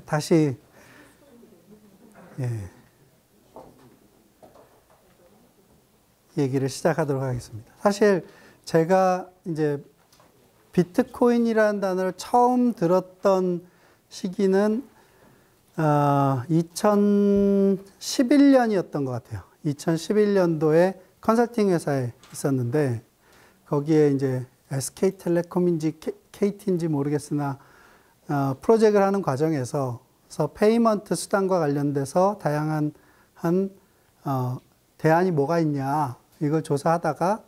다시 예, 얘기를 시작하도록 하겠습니다. 사실 제가 이제 비트코인이라는 단어를 처음 들었던 시기는 2011년이었던 것 같아요. 2011년도에 컨설팅 회사에 있었는데 거기에 이제 SK텔레콤인지 KT인지 모르겠으나 프로젝트를 하는 과정에서 페이먼트 수단과 관련돼서 다양한 대안이 뭐가 있냐 이걸 조사하다가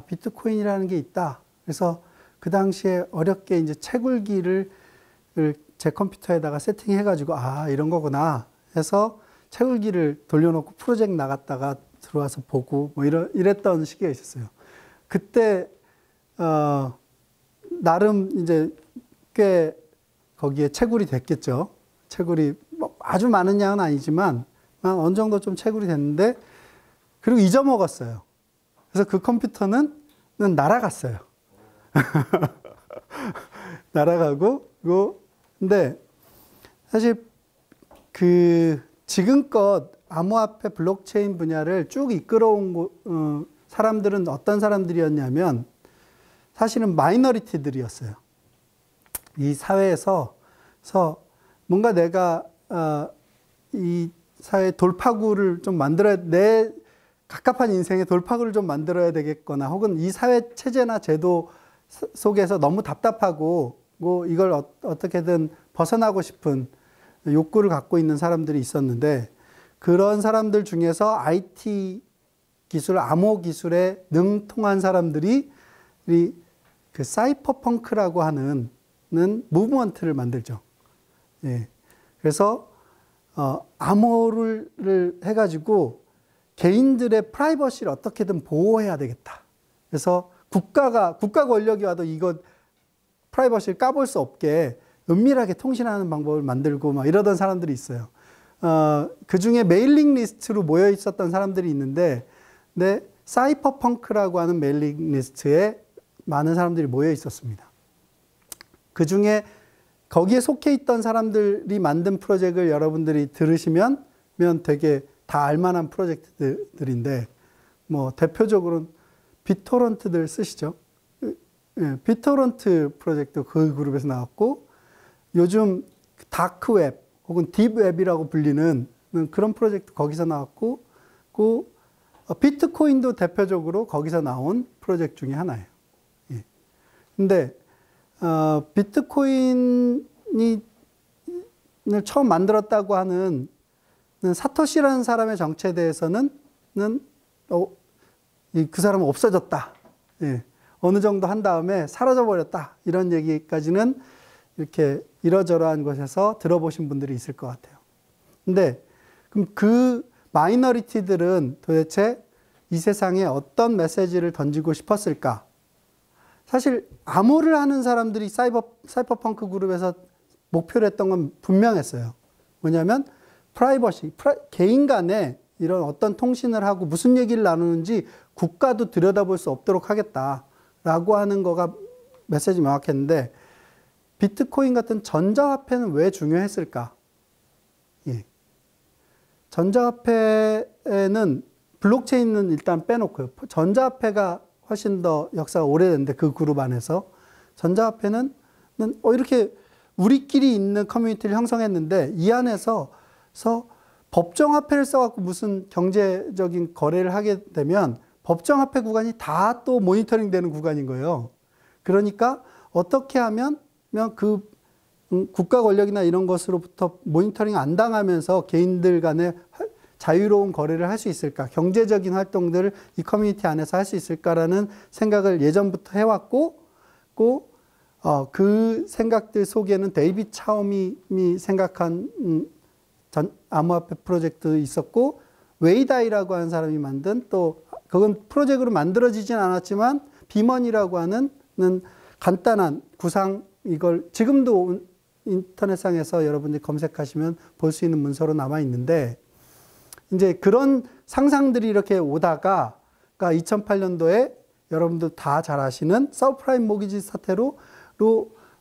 비트코인이라는 게 있다. 그래서 그 당시에 어렵게 이제 채굴기를 제 컴퓨터에다가 세팅해가지고 이런 거구나 해서 채굴기를 돌려놓고 프로젝트 나갔다가 들어와서 보고 뭐 이랬던 시기가 있었어요. 그때 나름 이제 꽤 거기에 채굴이 됐겠죠. 채굴이 뭐 아주 많은 양은 아니지만 어느 정도 좀 채굴이 됐는데 그리고 잊어먹었어요. 그래서 그 컴퓨터는 날아갔어요. 날아가고 근데 사실 그 지금껏 암호화폐 블록체인 분야를 쭉 이끌어온 사람들은 어떤 사람들이었냐면 사실은 마이너리티들이었어요. 이 사회에서 뭔가 내가 이 사회 돌파구를 좀 만들어야 내 갑갑한 인생의 돌파구를 좀 만들어야 되겠거나 혹은 이 사회 체제나 제도 속에서 너무 답답하고 이걸 어떻게든 벗어나고 싶은 욕구를 갖고 있는 사람들이 있었는데 그런 사람들 중에서 IT 기술, 암호 기술에 능통한 사람들이 그 사이퍼펑크라고 하는 무브먼트를 만들죠. 예. 그래서 암호를 해가지고 개인들의 프라이버시를 어떻게든 보호해야 되겠다. 그래서 국가 권력이 와도 이거 프라이버시를 까볼 수 없게 은밀하게 통신하는 방법을 만들고 막 이러던 사람들이 있어요. 그 중에 메일링 리스트로 모여 있었던 사람들이 있는데, 사이퍼펑크라고 하는 메일링 리스트에 많은 사람들이 모여 있었습니다. 그 중에 거기에 속해 있던 사람들이 만든 프로젝트를 여러분들이 들으시면 되게 다 알만한 프로젝트들인데, 뭐 대표적으로는 비토런트들 쓰시죠? 예, 비토런트 프로젝트 그 그룹에서 나왔고, 요즘 다크웹 혹은 딥웹이라고 불리는 그런 프로젝트 거기서 나왔고, 비트코인도 대표적으로 거기서 나온 프로젝트 중에 하나예요. 예. 근데 비트코인이 처음 만들었다고 하는 사토시라는 사람의 정체에 대해서는 그 사람은 없어졌다. 예. 어느 정도 한 다음에 사라져버렸다. 이런 얘기까지는 이렇게 이러저러한 곳에서 들어보신 분들이 있을 것 같아요. 근데 그럼 그 마이너리티들은 도대체 이 세상에 어떤 메시지를 던지고 싶었을까? 사실 암호를 하는 사람들이 사이버펑크 그룹에서 목표로 했던 건 분명했어요. 뭐냐면 프라이버시, 개인 간에 이런 어떤 통신을 하고 무슨 얘기를 나누는지 국가도 들여다볼 수 없도록 하겠다라고 하는 거가 메시지 명확했는데, 비트코인 같은 전자화폐는 왜 중요했을까? 예. 전자화폐는 블록체인은 일단 빼놓고요. 전자화폐가 훨씬 더 역사가 오래됐는데 그 그룹 안에서 전자화폐는 이렇게 우리끼리 있는 커뮤니티를 형성했는데 이 안에서 법정화폐를 써갖고 무슨 경제적인 거래를 하게 되면 법정화폐 구간이 다 또 모니터링 되는 구간인 거예요. 그러니까 어떻게 하면 그 국가 권력이나 이런 것으로부터 모니터링 안 당하면서 개인들 간에 자유로운 거래를 할 수 있을까? 경제적인 활동들을 이 커뮤니티 안에서 할 수 있을까라는 생각을 예전부터 해왔고, 그 생각들 속에는 데이빗 차움이 생각한 암호화폐 프로젝트 있었고, 웨이다이라고 하는 사람이 만든 그건 프로젝트로 만들어지진 않았지만 비먼이라고 하는 간단한 구상, 이걸 지금도 인터넷상에서 여러분들이 검색하시면 볼 수 있는 문서로 남아 있는데, 이제 그런 상상들이 이렇게 오다가 2008년도에 여러분들 다 잘 아시는 서브프라임 모기지 사태로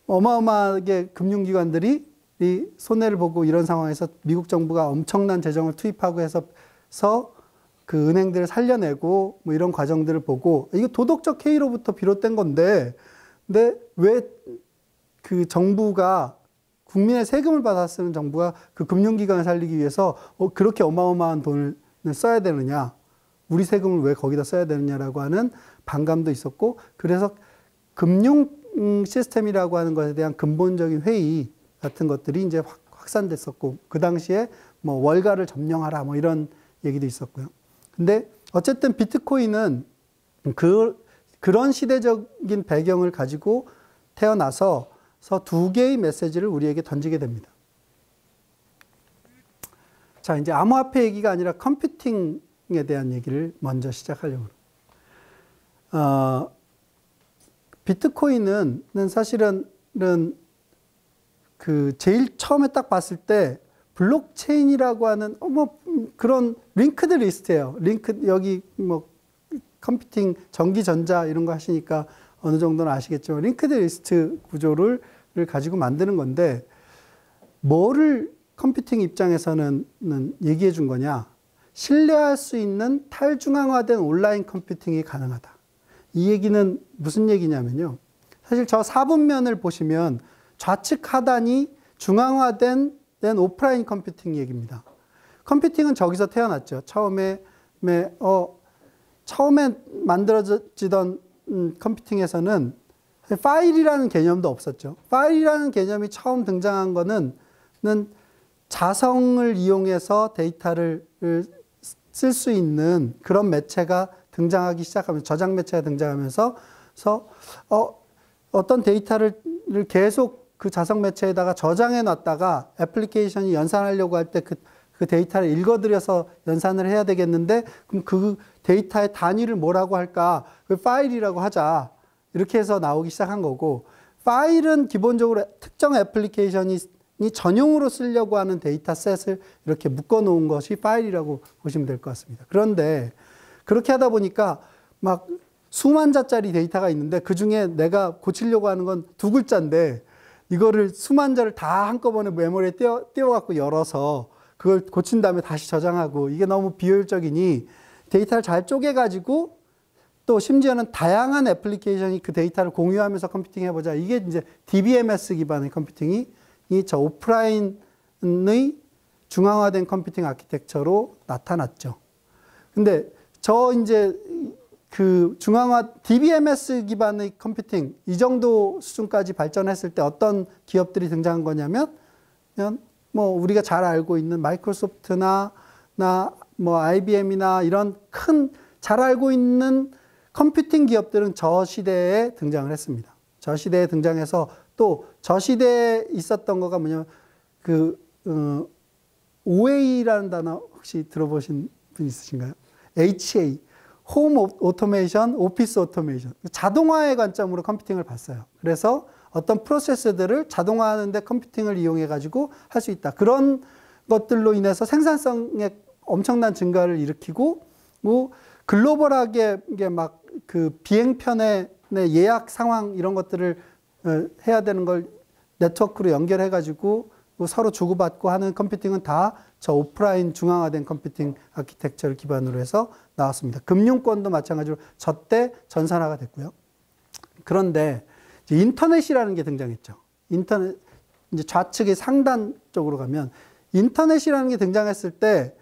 어마어마하게 금융기관들이 손해를 보고 이런 상황에서 미국 정부가 엄청난 재정을 투입하고 해서 그 은행들을 살려내고 뭐 이런 과정들을 보고 이게 도덕적 해이로부터 비롯된 건데, 근데 왜 그 정부가 국민의 세금을 받아 쓰는 정부가 그 금융기관을 살리기 위해서 그렇게 어마어마한 돈을 써야 되느냐, 우리 세금을 왜 거기다 써야 되느냐라고 하는 반감도 있었고, 그래서 금융 시스템이라고 하는 것에 대한 근본적인 회의 같은 것들이 이제 확산됐었고, 그 당시에 뭐 월가를 점령하라 뭐 이런 얘기도 있었고요. 근데 어쨌든 비트코인은 그런 시대적인 배경을 가지고 태어나서 두 개의 메시지를 우리에게 던지게 됩니다. 자, 이제 암호화폐 얘기가 아니라 컴퓨팅에 대한 얘기를 먼저 시작하려고 합니다. 비트코인은 사실은 그 제일 처음에 딱 봤을 때 블록체인이라고 하는 뭐 그런 링크드 리스트예요. 여기 뭐 컴퓨팅, 전기, 전자 이런 거 하시니까 어느 정도는 아시겠지만 링크드 리스트 구조를 가지고 만드는 건데, 뭐를 컴퓨팅 입장에서는 얘기해 준 거냐? 신뢰할 수 있는 탈중앙화된 온라인 컴퓨팅이 가능하다. 이 얘기는 무슨 얘기냐면요. 사실 저 4분면을 보시면 좌측 하단이 중앙화된 오프라인 컴퓨팅 얘기입니다. 컴퓨팅은 저기서 태어났죠. 처음에 만들어지던 컴퓨팅에서는 파일이라는 개념도 없었죠. 파일이라는 개념이 처음 등장한 거는 자성을 이용해서 데이터를 쓸 수 있는 그런 매체가 등장하기 시작하면서, 저장 매체가 등장하면서 어떤 데이터를 계속 그 자성 매체에다가 저장해 놨다가 애플리케이션이 연산하려고 할 때 그 데이터를 읽어들여서 연산을 해야 되겠는데, 그럼 그 데이터의 단위를 뭐라고 할까? 그 파일이라고 하자. 이렇게 해서 나오기 시작한 거고, 파일은 기본적으로 특정 애플리케이션이 전용으로 쓰려고 하는 데이터셋을 이렇게 묶어 놓은 것이 파일이라고 보시면 될 것 같습니다. 그런데 그렇게 하다 보니까 막 수만 자짜리 데이터가 있는데 그 중에 내가 고치려고 하는 건 2글자인데 이거를 수만 자를 다 한꺼번에 메모리에 띄워갖고 열어서 그걸 고친 다음에 다시 저장하고, 이게 너무 비효율적이니 데이터를 잘 쪼개가지고 또 심지어는 다양한 애플리케이션이 그 데이터를 공유하면서 컴퓨팅 해보자. 이게 이제 DBMS 기반의 컴퓨팅이 저 오프라인의 중앙화된 컴퓨팅 아키텍처로 나타났죠. 근데 이제 그 DBMS 기반의 컴퓨팅, 이 정도 수준까지 발전했을 때 어떤 기업들이 등장한 거냐면, 뭐 우리가 잘 알고 있는 마이크로소프트나 뭐 IBM이나 이런 잘 알고 있는 컴퓨팅 기업들은 저 시대에 등장을 했습니다. 저 시대에 등장해서, 또 저 시대에 있었던 거가 뭐냐면 OA라는 단어 혹시 들어보신 분 있으신가요? HA, 홈 오토메이션, 오피스 오토메이션. 자동화의 관점으로 컴퓨팅을 봤어요. 그래서 어떤 프로세스들을 자동화하는데 컴퓨팅을 이용해가지고 할 수 있다. 그런 것들로 인해서 생산성의 엄청난 증가를 일으키고, 뭐 글로벌하게 이게 막 그 비행편의 예약 상황 이런 것들을 해야 되는 걸 네트워크로 연결해가지고 뭐 서로 주고받고 하는 컴퓨팅은 다 저 오프라인 중앙화된 컴퓨팅 아키텍처를 기반으로 해서 나왔습니다. 금융권도 마찬가지로 저때 전산화가 됐고요. 그런데 이제 인터넷이라는 게 등장했죠. 인터넷, 이제 좌측의 상단 쪽으로 가면 인터넷이라는 게 등장했을 때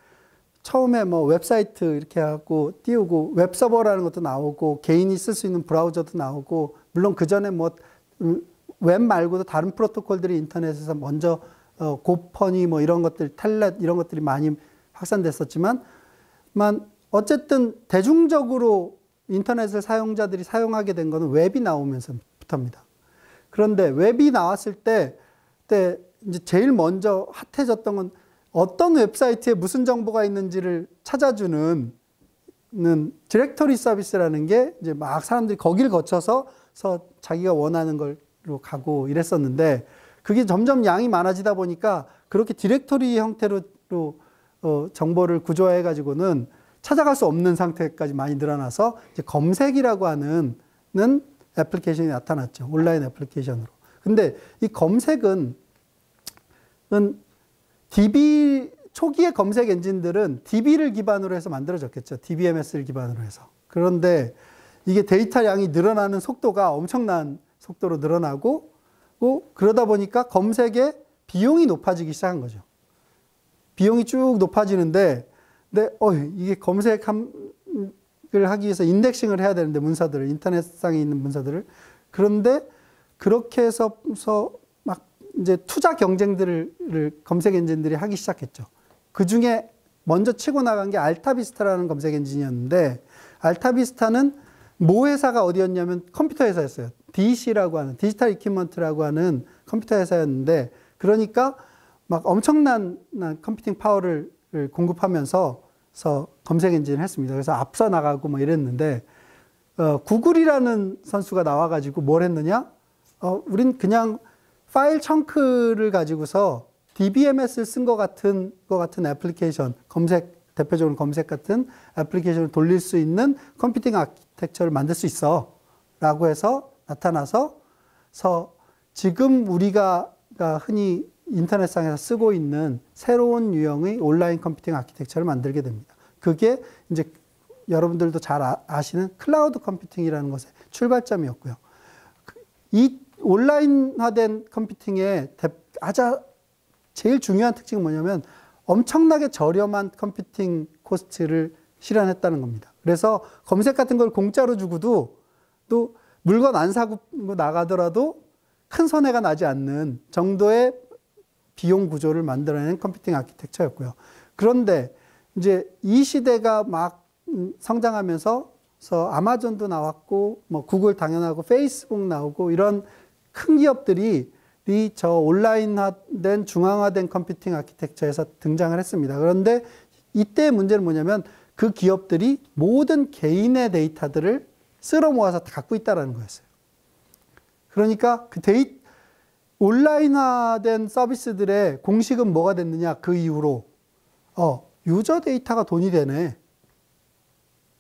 처음에 뭐 웹사이트 이렇게 하고 띄우고 웹서버라는 것도 나오고 개인이 쓸 수 있는 브라우저도 나오고, 물론 그 전에 뭐 웹 말고도 다른 프로토콜들이 인터넷에서 먼저 고퍼니 뭐 이런 것들, 텔넷 이런 것들이 많이 확산됐었지만, 어쨌든 대중적으로 인터넷을 사용자들이 사용하게 된 거는 웹이 나오면서부터입니다. 그런데 웹이 나왔을 때 이제 제일 먼저 핫해졌던 건 어떤 웹사이트에 무슨 정보가 있는지를 찾아주는 디렉토리 서비스라는 게 이제 막 사람들이 거기를 거쳐서 자기가 원하는 걸로 가고 이랬었는데, 그게 점점 양이 많아지다 보니까 그렇게 디렉토리 형태로 정보를 구조화해 가지고는 찾아갈 수 없는 상태까지 많이 늘어나서 이제 검색이라고 하는 애플리케이션이 나타났죠. 온라인 애플리케이션으로. 근데 이 검색은 초기의 검색 엔진들은 DB를 기반으로 해서 만들어졌겠죠. DBMS를 기반으로 해서. 그런데 이게 데이터 양이 늘어나는 속도가 엄청난 속도로 늘어나고, 그러다 보니까 검색의 비용이 높아지기 시작한 거죠. 비용이 쭉 높아지는데, 이게 검색을 하기 위해서 인덱싱을 해야 되는데, 문서들을, 인터넷상에 있는 문서들을. 그런데 그렇게 해서 막 이제 투자 경쟁들을 검색 엔진들이 하기 시작했죠. 그 중에 먼저 치고 나간 게 알타비스타라는 검색 엔진이었는데, 알타비스타는 모 회사가 어디였냐면 컴퓨터 회사였어요. DEC라고 하는, 디지털 이퀴먼트라고 하는 컴퓨터 회사였는데, 그러니까 막 엄청난 컴퓨팅 파워를 공급하면서 검색 엔진을 했습니다. 그래서 앞서 나가고 뭐 이랬는데, 구글이라는 선수가 나와가지고 뭘 했느냐? 우린 그냥 파일 청크를 가지고서 DBMS를 쓴 것 같은 애플리케이션, 대표적으로 검색 같은 애플리케이션을 돌릴 수 있는 컴퓨팅 아키텍처를 만들 수 있어. 라고 해서 나타나서 지금 우리가 흔히 인터넷상에서 쓰고 있는 새로운 유형의 온라인 컴퓨팅 아키텍처를 만들게 됩니다. 그게 이제 여러분들도 잘 아시는 클라우드 컴퓨팅이라는 것의 출발점이었고요. 이 온라인화된 컴퓨팅의 제일 중요한 특징은 뭐냐면 엄청나게 저렴한 컴퓨팅 코스트를 실현했다는 겁니다. 그래서 검색 같은 걸 공짜로 주고도 또 물건 안 사고 나가더라도 큰 손해가 나지 않는 정도의 비용 구조를 만들어낸 컴퓨팅 아키텍처였고요. 그런데 이제 이 시대가 막 성장하면서 아마존도 나왔고, 뭐 구글 당연하고, 페이스북 나오고, 이런 큰 기업들이 저 온라인화된 중앙화된 컴퓨팅 아키텍처에서 등장을 했습니다. 그런데 이때의 문제는 뭐냐면 그 기업들이 모든 개인의 데이터들을 쓸어 모아서 다 갖고 있다는 거였어요. 그러니까 온라인화된 서비스들의 공식은 뭐가 됐느냐, 그 이후로 유저 데이터가 돈이 되네.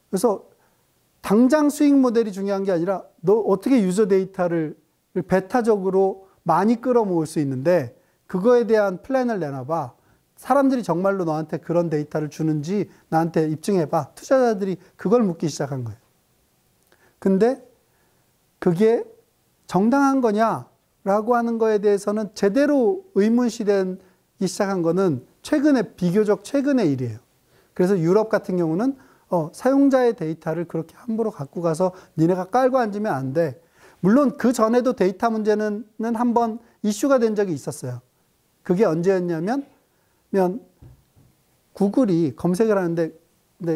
그래서 당장 수익 모델이 중요한 게 아니라 너 어떻게 유저 데이터를 베타적으로 많이 끌어모을 수 있는데 그거에 대한 플랜을 내놔봐. 사람들이 정말로 너한테 그런 데이터를 주는지 나한테 입증해봐. 투자자들이 그걸 묻기 시작한 거예요. 근데 그게 정당한 거냐라고 하는 거에 대해서는 제대로 의문시되기 시작한 거는 비교적 최근의 일이에요. 그래서 유럽 같은 경우는 사용자의 데이터를 그렇게 함부로 갖고 가서 니네가 깔고 앉으면 안 돼. 물론 그 전에도 데이터 문제는 한번 이슈가 된 적이 있었어요. 그게 언제였냐면 구글이 검색을 하는데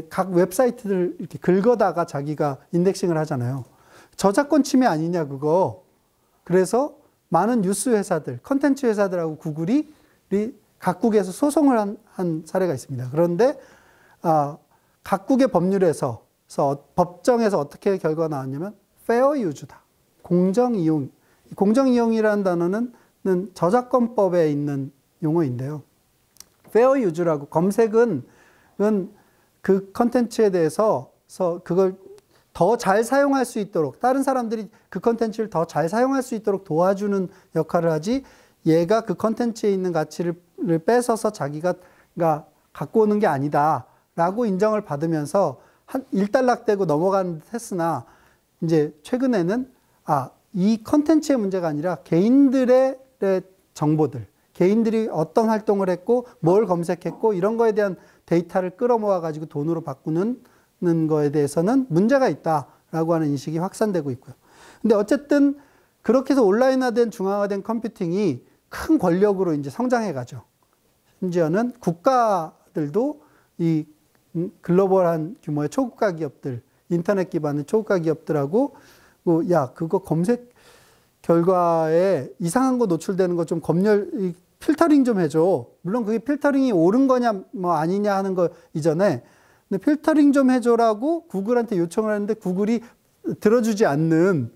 각 웹사이트를 이렇게 긁어다가 자기가 인덱싱을 하잖아요. 저작권 침해 아니냐 그거. 그래서 많은 뉴스 회사들, 컨텐츠 회사들하고 구글이 각국에서 소송을 한 사례가 있습니다. 그런데 각국의 법률에서 법정에서 어떻게 결과가 나왔냐면 fair use다. 공정이용. 공정이용이라는 단어는 저작권법에 있는 용어인데요. fair use라고, 검색은 그 컨텐츠에 대해서 그걸 더 잘 사용할 수 있도록, 다른 사람들이 그 컨텐츠를 더 잘 사용할 수 있도록 도와주는 역할을 하지, 얘가 그 컨텐츠에 있는 가치를 뺏어서 자기가 갖고 오는 게 아니다 라고 인정을 받으면서 일단락되고 넘어가는 듯 했으나, 이제 최근에는 이 컨텐츠의 문제가 아니라 개인들의 정보들, 개인들이 어떤 활동을 했고 뭘 검색했고 이런 거에 대한 데이터를 끌어모아 가지고 돈으로 바꾸는 거에 대해서는 문제가 있다라고 하는 인식이 확산되고 있고요. 근데 어쨌든 그렇게 해서 온라인화된 중앙화된 컴퓨팅이 큰 권력으로 이제 성장해 가죠. 심지어는 국가들도 이 글로벌한 규모의 초국가 기업들, 인터넷 기반의 초국가 기업들하고 그거 검색 결과에 이상한 거 노출되는 거 좀 필터링 좀 해줘. 물론 그게 필터링이 옳은 거냐 뭐 아니냐 하는 거 이전에, 근데 필터링 좀 해줘라고 구글한테 요청을 하는데 구글이 들어주지 않는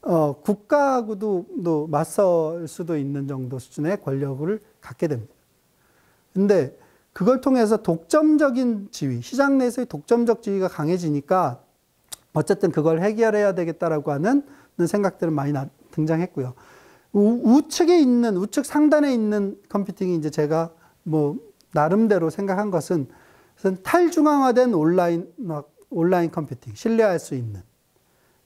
국가하고도 맞설 수도 있는 정도 수준의 권력을 갖게 됩니다. 근데 그걸 통해서 독점적인 지위, 시장 내에서의 독점적 지위가 강해지니까 어쨌든 그걸 해결해야 되겠다라고 하는 생각들은 많이 등장했고요. 우측에 있는, 우측 상단에 있는 컴퓨팅이 이제 제가 뭐 나름대로 생각한 것은 탈중앙화된 온라인 컴퓨팅, 신뢰할 수 있는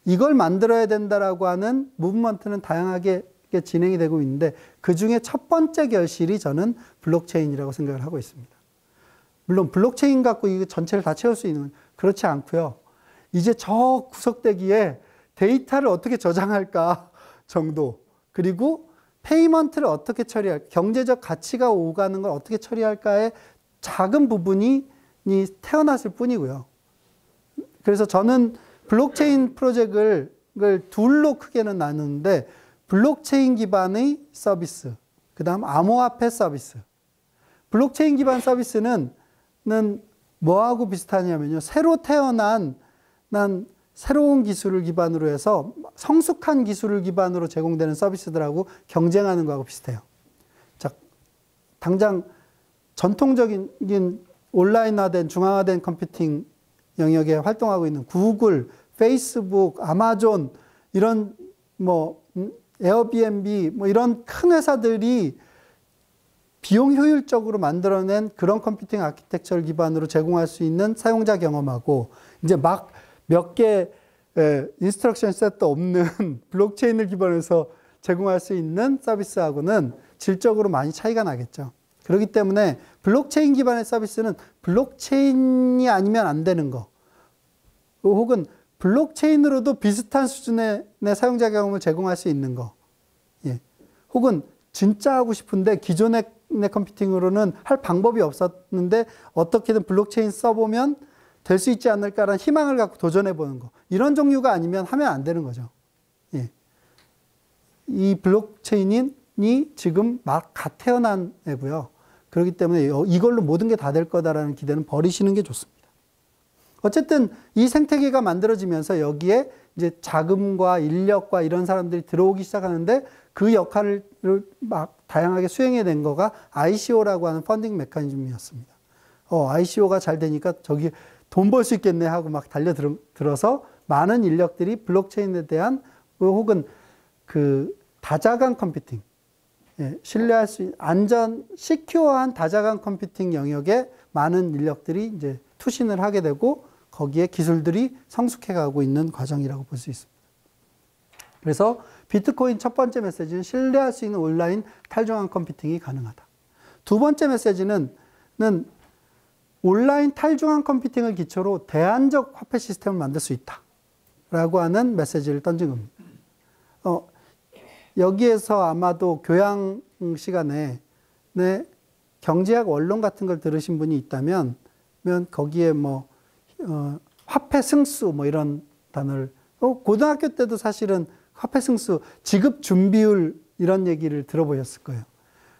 이걸 만들어야 된다라고 하는 무브먼트는 다양하게 진행이 되고 있는데 그 중에 첫 번째 결실이 저는 블록체인이라고 생각을 하고 있습니다. 물론 블록체인 갖고 이거 전체를 다 채울 수 있는 건 그렇지 않고요. 이제 저 구석대기에 데이터를 어떻게 저장할까 정도, 그리고 페이먼트를 어떻게 처리할까, 경제적 가치가 오가는 걸 어떻게 처리할까의 작은 부분이 태어났을 뿐이고요. 그래서 저는 블록체인 프로젝트를 둘로 크게는 나누는데 블록체인 기반의 서비스, 그 다음 암호화폐 서비스. 블록체인 기반 서비스는 뭐하고 비슷하냐면요. 새로 태어난 새로운 기술을 기반으로 해서 성숙한 기술을 기반으로 제공되는 서비스들하고 경쟁하는 거하고 비슷해요. 자, 당장 전통적인 온라인화된 중앙화된 컴퓨팅 영역에 활동하고 있는 구글, 페이스북, 아마존 이런 에어비앤비 이런 큰 회사들이 비용 효율적으로 만들어낸 그런 컴퓨팅 아키텍처를 기반으로 제공할 수 있는 사용자 경험하고 이제 막 몇 개 인스트럭션 셋도 없는 블록체인을 기반해서 제공할 수 있는 서비스하고는 질적으로 많이 차이가 나겠죠. 그렇기 때문에 블록체인 기반의 서비스는 블록체인이 아니면 안 되는 거, 혹은 블록체인으로도 비슷한 수준의 사용자 경험을 제공할 수 있는 거, 예. 혹은 진짜 하고 싶은데 기존의 컴퓨팅으로는 할 방법이 없었는데 어떻게든 블록체인 써보면 될 수 있지 않을까라는 희망을 갖고 도전해보는 거, 이런 종류가 아니면 하면 안 되는 거죠. 예. 이 블록체인이 지금 막 갓 태어난 애고요. 그렇기 때문에 이걸로 모든 게 다 될 거다라는 기대는 버리시는 게 좋습니다. 어쨌든 이 생태계가 만들어지면서 여기에 이제 자금과 인력과 이런 사람들이 들어오기 시작하는데 그 역할을 막 다양하게 수행해 낸 거가 ICO라고 하는 펀딩 메커니즘이었습니다. ICO가 잘 되니까 저기 돈 벌 수 있겠네 하고 막 달려들어서 많은 인력들이 블록체인에 대한 혹은 그 다자간 컴퓨팅, 예, 신뢰할 수 있는 시큐어한 다자간 컴퓨팅 영역에 많은 인력들이 이제 투신을 하게 되고 거기에 기술들이 성숙해 가고 있는 과정이라고 볼 수 있습니다. 그래서 비트코인 첫 번째 메시지는 신뢰할 수 있는 온라인 탈중앙 컴퓨팅이 가능하다. 두 번째 메시지는 온라인 탈중앙 컴퓨팅을 기초로 대안적 화폐 시스템을 만들 수 있다라고 하는 메시지를 던진 겁니다. 여기에서 아마도 교양 시간에 경제학 원론 같은 걸 들으신 분이 있다면 거기에 화폐 승수 이런 단어를 고등학교 때도 사실은 화폐 승수, 지급 준비율 이런 얘기를 들어보셨을 거예요.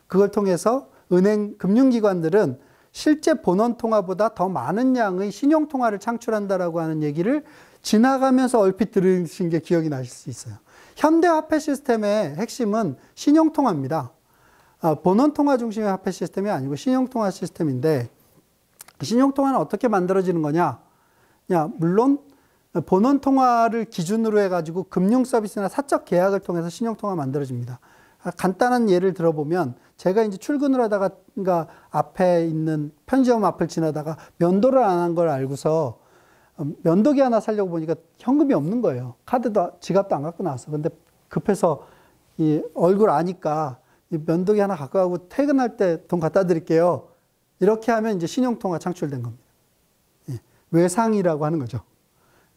그걸 통해서 금융기관들은 실제 본원 통화보다 더 많은 양의 신용 통화를 창출한다라고 하는 얘기를 지나가면서 얼핏 들으신 게 기억이 나실 수 있어요. 현대 화폐 시스템의 핵심은 신용 통화입니다. 본원 통화 중심의 화폐 시스템이 아니고 신용 통화 시스템인데 신용 통화는 어떻게 만들어지는 거냐? 물론 본원 통화를 기준으로 해가지고 금융 서비스나 사적 계약을 통해서 신용 통화 만들어집니다. 간단한 예를 들어보면 제가 이제 출근을 하다가 앞에 있는 편의점 앞을 지나다가 면도를 안 한 걸 알고서 면도기 하나 사려고 보니까 현금이 없는 거예요. 카드도 지갑도 안 갖고 나왔어. 근데 급해서 이 얼굴 아니까 이 면도기 하나 갖고 가고 퇴근할 때 돈 갖다 드릴게요. 이렇게 하면 이제 신용통화 창출된 겁니다. 예. 외상이라고 하는 거죠.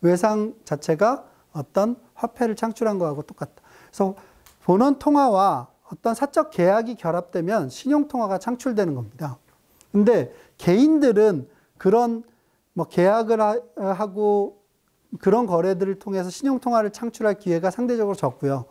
외상 자체가 어떤 화폐를 창출한 거하고 똑같다. 그래서 본원 통화와 어떤 사적 계약이 결합되면 신용통화가 창출되는 겁니다. 근데 개인들은 그런 계약을 하고 그런 거래들을 통해서 신용통화를 창출할 기회가 상대적으로 적고요.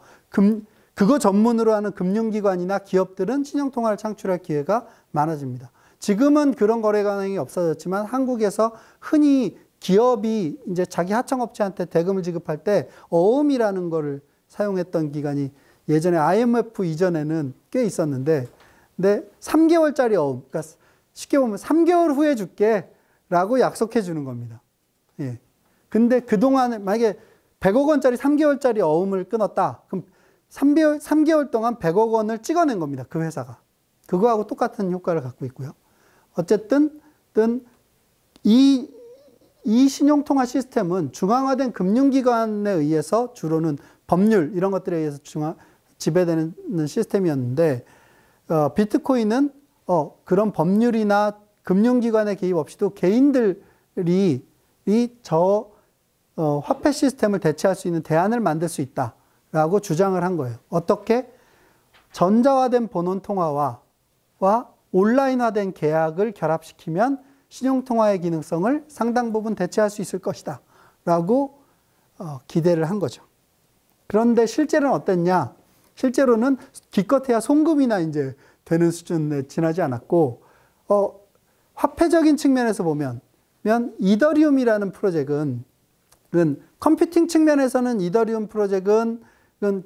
그거 전문으로 하는 금융기관이나 기업들은 신용통화를 창출할 기회가 많아집니다. 지금은 그런 거래 가능이 없어졌지만 한국에서 흔히 기업이 이제 자기 하청업체한테 대금을 지급할 때 어음이라는 거를 사용했던 기간이 예전에 IMF 이전에는 꽤 있었는데, 근데 3개월짜리 어음, 그러니까 쉽게 보면 3개월 후에 줄게 라고 약속해 주는 겁니다. 예. 근데 그동안에 만약에 100억 원짜리 3개월짜리 어음을 끊었다. 그럼 3개월 동안 100억 원을 찍어낸 겁니다. 그 회사가. 그거하고 똑같은 효과를 갖고 있고요. 어쨌든 이 신용통화 시스템은 중앙화된 금융기관에 의해서 주로는 법률 이런 것들에 의해서 지배되는 시스템이었는데 비트코인은 그런 법률이나 금융기관의 개입 없이도 개인들이 화폐 시스템을 대체할 수 있는 대안을 만들 수 있다라고 주장을 한 거예요. 어떻게? 전자화된 본원통화와 온라인화된 계약을 결합시키면 신용통화의 기능성을 상당 부분 대체할 수 있을 것이다 라고 기대를 한 거죠. 그런데 실제로는 어땠냐? 실제로는 기껏해야 송금이나 이제 되는 수준에 지나지 않았고, 화폐적인 측면에서 보면 이더리움이라는 프로젝트는 컴퓨팅 측면에서는 이더리움 프로젝트는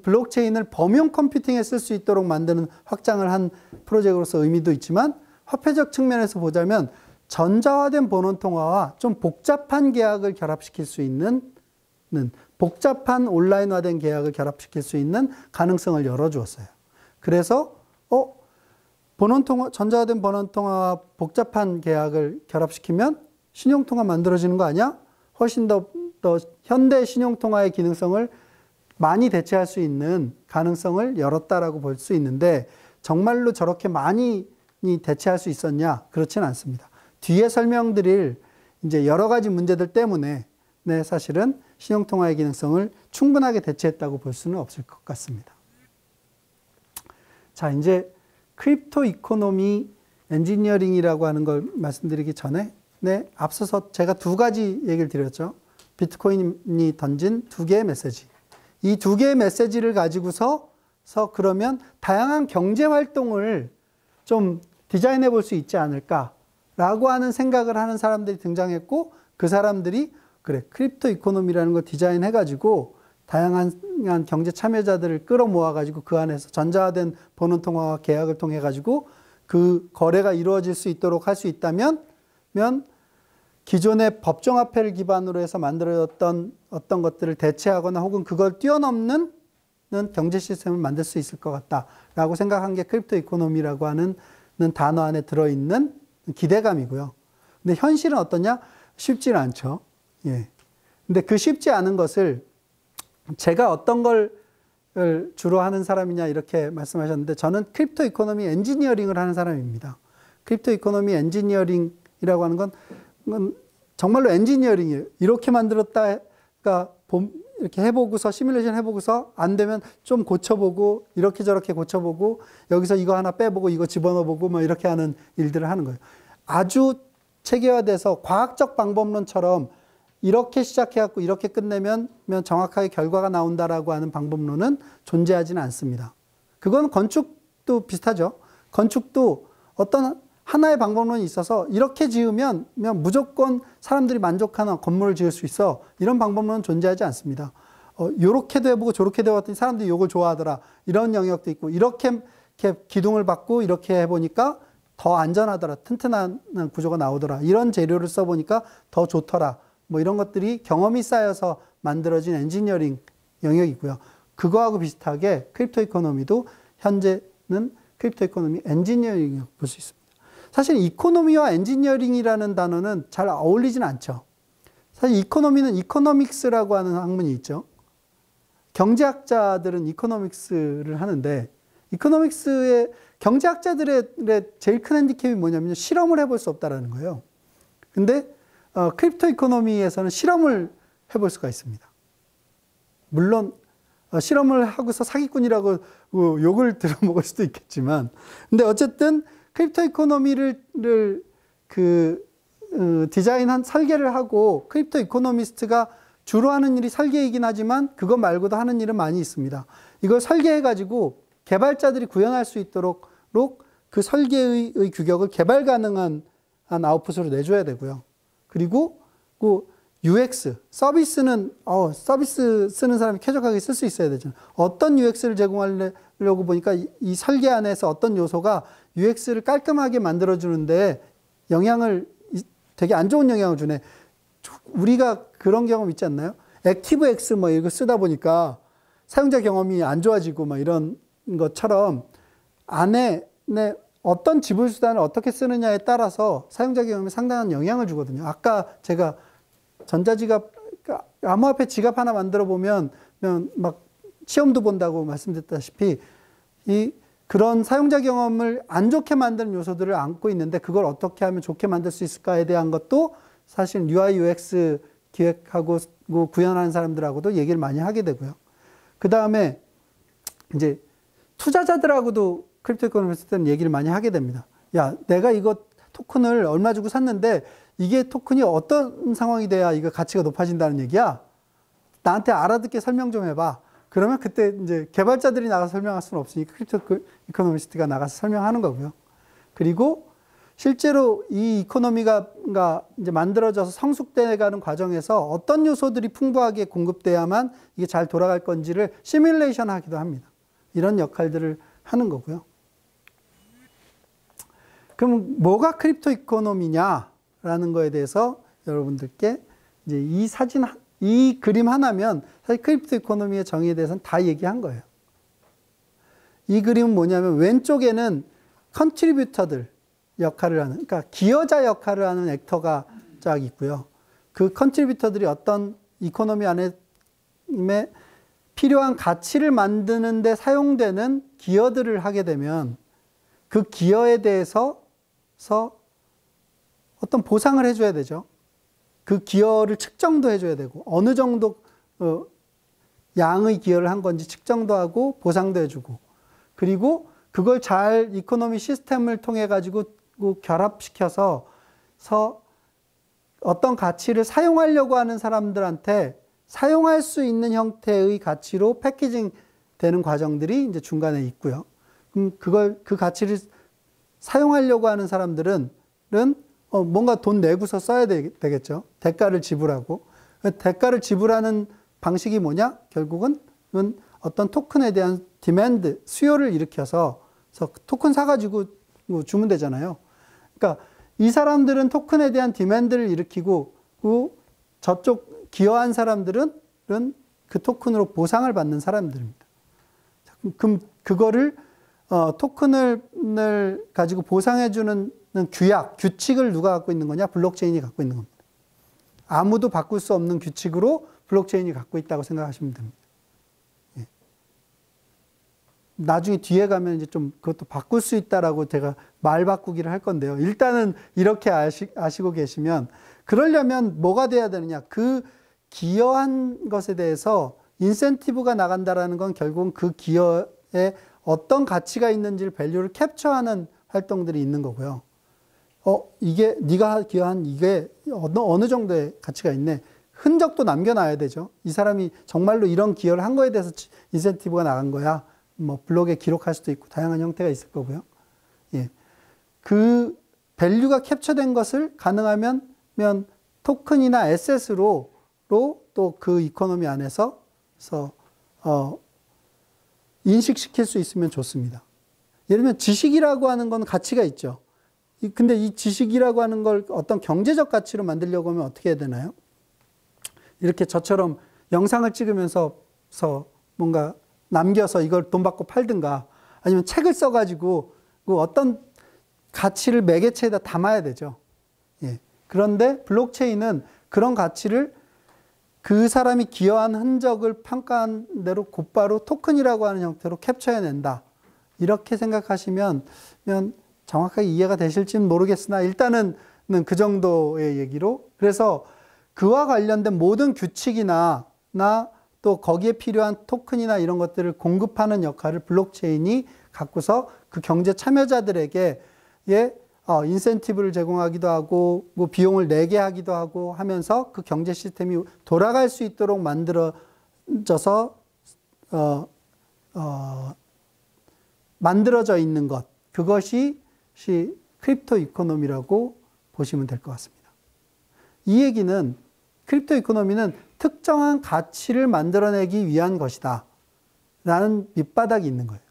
블록체인을 범용 컴퓨팅에 쓸 수 있도록 만드는 확장을 한 프로젝트로서 의미도 있지만, 화폐적 측면에서 보자면 전자화된 본원통화와 좀 복잡한 계약을 결합시킬 수 있는, 복잡한 온라인화된 계약을 결합시킬 수 있는 가능성을 열어주었어요. 그래서 전자화된 본원통화와 복잡한 계약을 결합시키면 신용통화 만들어지는 거 아니야? 훨씬 더 현대 신용통화의 기능성을 많이 대체할 수 있는 가능성을 열었다라고 볼 수 있는데, 정말로 저렇게 많이 대체할 수 있었냐? 그렇지는 않습니다. 뒤에 설명드릴 이제 여러 가지 문제들 때문에 사실은 신용통화의 기능성을 충분하게 대체했다고 볼 수는 없을 것 같습니다. 자, 이제 크립토 이코노미 엔지니어링이라고 하는 걸 말씀드리기 전에 앞서서 제가 두 가지 얘기를 드렸죠. 비트코인이 던진 두 개의 메시지. 이 두 개의 메시지를 가지고서 그러면 다양한 경제 활동을 좀 디자인해 볼 수 있지 않을까라고 하는 생각을 하는 사람들이 등장했고, 그 사람들이 그래, 크립토 이코노미라는 걸 디자인해 가지고 다양한 경제 참여자들을 끌어모아 가지고 그 안에서 전자화된 본원통화와 계약을 통해 가지고 그 거래가 이루어질 수 있도록 할 수 있다면 기존의 법정화폐를 기반으로 해서 만들어졌던 어떤 것들을 대체하거나 혹은 그걸 뛰어넘는 경제 시스템을 만들 수 있을 것 같다라고 생각한 게 크립토 이코노미라고 하는 단어 안에 들어있는 기대감이고요. 근데 현실은 어떠냐? 쉽지는 않죠. 예. 근데 그 쉽지 않은 것을 제가 어떤 걸 주로 하는 사람이냐 이렇게 말씀하셨는데, 저는 크립토 이코노미 엔지니어링을 하는 사람입니다. 크립토 이코노미 엔지니어링이라고 하는 건 정말로 엔지니어링이에요. 이렇게 만들었다, 그러니까 이렇게 해보고서 시뮬레이션 해보고서 안 되면 좀 고쳐보고 이렇게 저렇게 고쳐보고 여기서 이거 하나 빼보고 이거 집어넣어보고 뭐 이렇게 하는 일들을 하는 거예요. 아주 체계화돼서 과학적 방법론처럼 이렇게 시작해갖고 이렇게 끝내면 정확하게 결과가 나온다라고 하는 방법론은 존재하지는 않습니다. 그건 건축도 비슷하죠. 건축도 어떤 하나의 방법론이 있어서 이렇게 지으면 무조건 사람들이 만족하는 건물을 지을 수 있어. 이런 방법론은 존재하지 않습니다. 요렇게도 해보고 저렇게도 해봤더니 사람들이 이걸 좋아하더라. 이런 영역도 있고, 이렇게 기둥을 받고 이렇게 해보니까 더 안전하더라. 튼튼한 구조가 나오더라. 이런 재료를 써보니까 더 좋더라. 뭐 이런 것들이 경험이 쌓여서 만들어진 엔지니어링 영역이고요. 그거하고 비슷하게 크립토 이코노미도 현재는 크립토 이코노미 엔지니어링이라고 볼 수 있습니다. 사실 이코노미와 엔지니어링이라는 단어는 잘 어울리진 않죠. 사실 이코노미는 이코노믹스라고 하는 학문이 있죠. 경제학자들은 이코노믹스를 하는데, 이코노믹스의 경제학자들의 제일 큰 핸디캡이 뭐냐면 실험을 해볼 수 없다라는 거예요. 근데 크립토 이코노미에서는 실험을 해볼 수가 있습니다. 물론 실험을 하고서 사기꾼이라고 욕을 들어먹을 수도 있겠지만, 근데 어쨌든 크립토 이코노미를 디자인한 설계를 하고, 크립토 이코노미스트가 주로 하는 일이 설계이긴 하지만 그것 말고도 하는 일은 많이 있습니다. 이걸 설계해가지고 개발자들이 구현할 수 있도록 그 설계의 규격을 개발 가능한 아웃풋으로 내줘야 되고요. 그리고 그 UX, 서비스는 서비스 쓰는 사람이 쾌적하게 쓸 수 있어야 되잖아요. 어떤 UX를 제공하려고 보니까 이 설계 안에서 어떤 요소가 UX를 깔끔하게 만들어주는데 되게 안 좋은 영향을 주네. 우리가 그런 경험 있지 않나요? 액티브 X 뭐 이거 쓰다 보니까 사용자 경험이 안 좋아지고 막 이런 것처럼 안에 어떤 지불 수단을 어떻게 쓰느냐에 따라서 사용자 경험에 상당한 영향을 주거든요. 아까 제가 전자지갑, 암호화폐 지갑 하나 만들어 보면 막 시험도 본다고 말씀드렸다시피 그런 사용자 경험을 안 좋게 만드는 요소들을 안고 있는데 그걸 어떻게 하면 좋게 만들 수 있을까에 대한 것도 사실 UI, UX 기획하고 구현하는 사람들하고도 얘기를 많이 하게 되고요. 그 다음에 이제 투자자들하고도 크립토 이코노미스트 때는 얘기를 많이 하게 됩니다. 야, 내가 이거 토큰을 얼마 주고 샀는데 이게 토큰이 어떤 상황이 돼야 이거 가치가 높아진다는 얘기야? 나한테 알아듣게 설명 좀 해봐. 그러면 그때 이제 개발자들이 나가서 설명할 수는 없으니까 크립토 이코노미스트가 나가서 설명하는 거고요. 그리고 실제로 이 이코노미가 이제 만들어져서 성숙돼가는 과정에서 어떤 요소들이 풍부하게 공급돼야만 이게 잘 돌아갈 건지를 시뮬레이션 하기도 합니다. 이런 역할들을 하는 거고요. 그럼 뭐가 크립토 이코노미냐라는 거에 대해서 여러분들께 이제 이 그림 하나면 사실 크립토 이코노미의 정의에 대해서는 다 얘기한 거예요. 이 그림은 뭐냐면 왼쪽에는 컨트리뷰터들 역할을 하는, 그러니까 기여자 역할을 하는 액터가 쫙 있고요. 그 컨트리뷰터들이 어떤 이코노미 안에 필요한 가치를 만드는 데 사용되는 기여들을 하게 되면 그 기여에 대해서 어떤 보상을 해줘야 되죠. 그 기여를 측정도 해줘야 되고 어느 정도 양의 기여를 한 건지 측정도 하고 보상도 해주고 그리고 그걸 잘 이코노미 시스템을 통해 가지고 결합시켜서 어떤 가치를 사용하려고 하는 사람들한테 사용할 수 있는 형태의 가치로 패키징 되는 과정들이 이제 중간에 있고요. 그 가치를 사용하려고 하는 사람들은 뭔가 돈 내고서 써야 되겠죠. 대가를 지불하고. 대가를 지불하는 방식이 뭐냐? 결국은 어떤 토큰에 대한 디맨드, 수요를 일으켜서 토큰 사가지고 주면 되잖아요. 그러니까 이 사람들은 토큰에 대한 디맨드를 일으키고 저쪽 기여한 사람들은 그 토큰으로 보상을 받는 사람들입니다. 그럼 그거를 토큰을 가지고 보상해주는 규칙을 누가 갖고 있는 거냐? 블록체인이 갖고 있는 겁니다. 아무도 바꿀 수 없는 규칙으로 블록체인이 갖고 있다고 생각하시면 됩니다. 예. 나중에 뒤에 가면 이제 좀 그것도 바꿀 수 있다라고 제가 말 바꾸기를 할 건데요. 일단은 이렇게 아시고 계시면 그러려면 뭐가 돼야 되느냐? 그 기여한 것에 대해서 인센티브가 나간다라는 건 결국은 그 기여에 어떤 가치가 있는지를 밸류를 캡처하는 활동들이 있는 거고요. 이게 네가 기여한 이게 어느 정도의 가치가 있네. 흔적도 남겨놔야 되죠. 이 사람이 정말로 이런 기여를 한 거에 대해서 인센티브가 나간 거야. 뭐 블록에 기록할 수도 있고 다양한 형태가 있을 거고요. 예. 그 밸류가 캡처된 것을 가능하면 토큰이나 에셋으로 또 그 이코노미 안에서 인식시킬 수 있으면 좋습니다. 예를 들면 지식이라고 하는 건 가치가 있죠. 근데 이 지식이라고 하는 걸 어떤 경제적 가치로 만들려고 하면 어떻게 해야 되나요? 이렇게 저처럼 영상을 찍으면서 뭔가 남겨서 이걸 돈 받고 팔든가 아니면 책을 써가지고 어떤 가치를 매개체에다 담아야 되죠. 예. 그런데 블록체인은 그런 가치를 그 사람이 기여한 흔적을 평가한 대로 곧바로 토큰이라고 하는 형태로 캡처해낸다. 이렇게 생각하시면 정확하게 이해가 되실지는 모르겠으나 일단은 그 정도의 얘기로 그래서 그와 관련된 모든 규칙이나 또 거기에 필요한 토큰이나 이런 것들을 공급하는 역할을 블록체인이 갖고서 그 경제 참여자들에게 인센티브를 제공하기도 하고 뭐 비용을 내게 하기도 하고 하면서 그 경제 시스템이 돌아갈 수 있도록 만들어져서 만들어져 있는 것 그것이 크립토 이코노미라고 보시면 될 것 같습니다. 이 얘기는 크립토 이코노미는 특정한 가치를 만들어내기 위한 것이다 라는 밑바닥이 있는 거예요.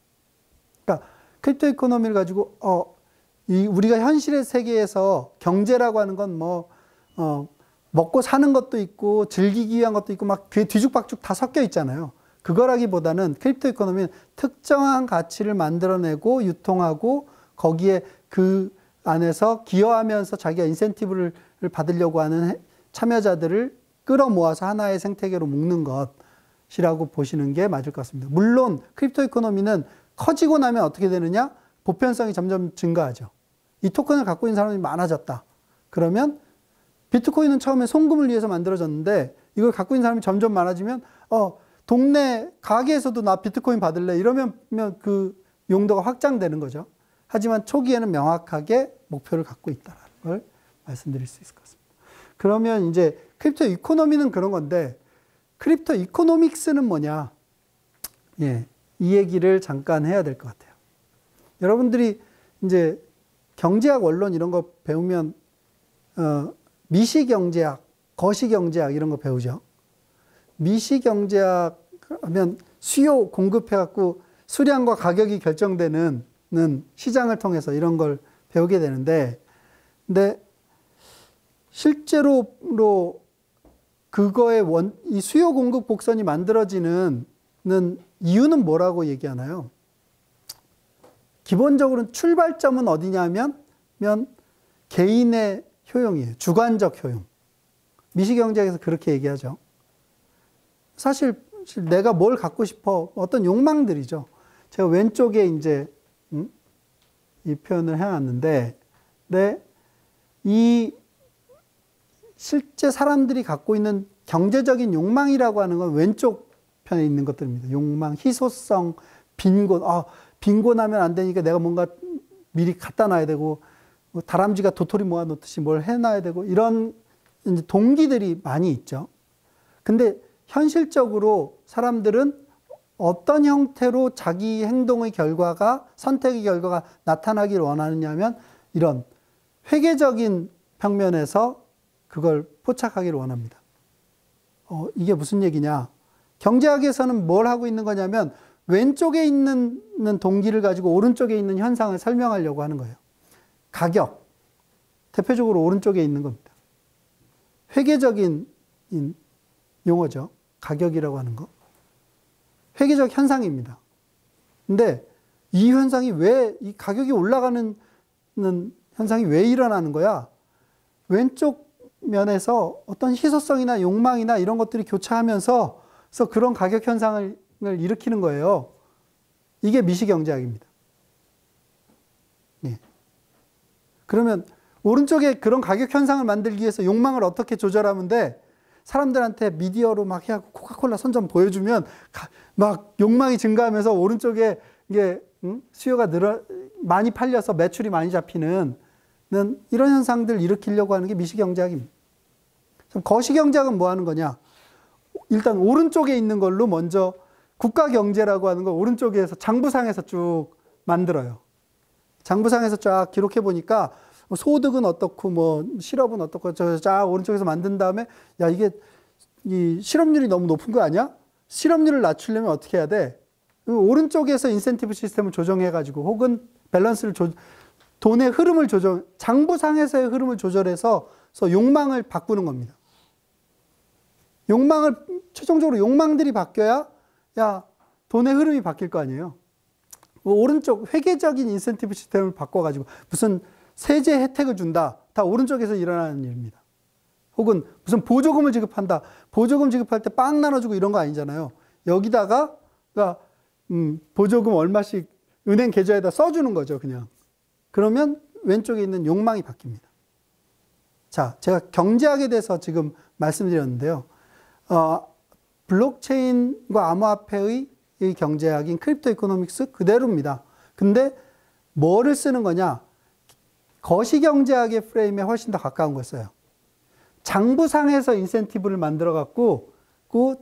그러니까 크립토 이코노미를 가지고 우리가 현실의 세계에서 경제라고 하는 건 먹고 사는 것도 있고 즐기기 위한 것도 있고 막 뒤죽박죽 다 섞여 있잖아요. 그거라기보다는 크립토 이코노미는 특정한 가치를 만들어내고 유통하고 거기에 그 안에서 기여하면서 자기가 인센티브를 받으려고 하는 참여자들을 끌어모아서 하나의 생태계로 묶는 것이라고 보시는 게 맞을 것 같습니다. 물론 크립토 이코노미는 커지고 나면 어떻게 되느냐? 보편성이 점점 증가하죠. 이 토큰을 갖고 있는 사람이 많아졌다. 그러면 비트코인은 처음에 송금을 위해서 만들어졌는데 이걸 갖고 있는 사람이 점점 많아지면 동네 가게에서도 나 비트코인 받을래 이러면 그 용도가 확장되는 거죠. 하지만 초기에는 명확하게 목표를 갖고 있다는 걸 말씀드릴 수 있을 것 같습니다. 그러면 이제 크립토 이코노미는 그런 건데 크립토 이코노믹스는 뭐냐? 예, 이 얘기를 잠깐 해야 될 것 같아요. 여러분들이 이제 경제학 원론 이런 거 배우면 미시경제학, 거시경제학 이런 거 배우죠. 미시경제학 하면 수요 공급해갖고 수량과 가격이 결정되는 시장을 통해서 이런 걸 배우게 되는데, 근데 실제로 그거의 이 수요 공급 곡선이 만들어지는 이유는 뭐라고 얘기하나요? 기본적으로는 출발점은 어디냐면 개인의 효용이에요. 주관적 효용. 미시경제학에서 그렇게 얘기하죠. 사실 내가 뭘 갖고 싶어 어떤 욕망들이죠. 제가 왼쪽에 이제 이 표현을 해놨는데, 이 실제 사람들이 갖고 있는 경제적인 욕망이라고 하는 건 왼쪽 편에 있는 것들입니다. 욕망, 희소성, 빈곤. 빈곤하면 안 되니까 내가 뭔가 미리 갖다 놔야 되고, 다람쥐가 도토리 모아놓듯이 뭘 해놔야 되고, 이런 이제 동기들이 많이 있죠. 근데 현실적으로 사람들은 어떤 형태로 자기 행동의 결과가, 선택의 결과가 나타나기를 원하느냐면 이런 회계적인 평면에서 그걸 포착하기를 원합니다. 이게 무슨 얘기냐? 경제학에서는 뭘 하고 있는 거냐면 왼쪽에 있는 동기를 가지고 오른쪽에 있는 현상을 설명하려고 하는 거예요. 가격. 대표적으로 오른쪽에 있는 겁니다. 회계적인 용어죠. 가격이라고 하는 거. 회계적 현상입니다. 근데 이 현상이 이 가격이 올라가는 현상이 왜 일어나는 거야? 왼쪽 면에서 어떤 희소성이나 욕망이나 이런 것들이 교차하면서 그런 가격 현상을 일으키는 거예요. 이게 미시경제학입니다. 예. 그러면 오른쪽에 그런 가격 현상을 만들기 위해서 욕망을 어떻게 조절하면 돼? 사람들한테 미디어로 막 해갖고 코카콜라 선전 보여주면 막 욕망이 증가하면서 오른쪽에 이게 수요가 많이 팔려서 매출이 많이 잡히는 이런 현상들을 일으키려고 하는 게 미시경제학입니다. 거시경제학은 뭐 하는 거냐? 일단 오른쪽에 있는 걸로 먼저 국가경제라고 하는 걸 오른쪽에서 장부상에서 쭉 만들어요. 장부상에서 쫙 기록해 보니까 소득은 어떻고 뭐 실업은 어떻고 쫙 오른쪽에서 만든 다음에 야 이게 이 실업률이 너무 높은 거 아니야? 실업률을 낮추려면 어떻게 해야 돼? 오른쪽에서 인센티브 시스템을 조정해 가지고 혹은 밸런스를 돈의 흐름을 장부상에서의 흐름을 조절해서 욕망을 바꾸는 겁니다. 최종적으로 욕망들이 바뀌어야 돈의 흐름이 바뀔 거 아니에요. 오른쪽 회계적인 인센티브 시스템을 바꿔가지고 무슨 세제 혜택을 준다. 다 오른쪽에서 일어나는 일입니다. 혹은 무슨 보조금을 지급한다. 보조금 지급할 때 빵 나눠주고 이런 거 아니잖아요. 여기다가 보조금 얼마씩 은행 계좌에다 써주는 거죠. 그냥. 그러면 왼쪽에 있는 욕망이 바뀝니다. 자, 제가 경제학에 대해서 지금 말씀드렸는데요. 블록체인과 암호화폐의 이 경제학인 크립토 이코노믹스 그대로입니다. 근데 뭐를 쓰는 거냐? 거시경제학의 프레임에 훨씬 더 가까운 걸 써요. 장부상에서 인센티브를 만들어 갖고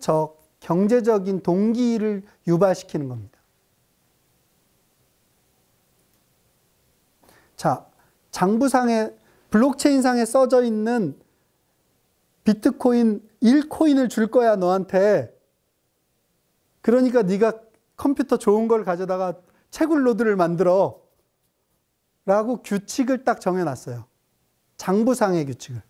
저 경제적인 동기를 유발시키는 겁니다. 자, 장부상에 블록체인상에 써져 있는 비트코인 1코인을 줄 거야 너한테. 그러니까 네가 컴퓨터 좋은 걸 가져다가 채굴로드를 만들어 라고 규칙을 딱 정해놨어요. 장부상의 규칙을.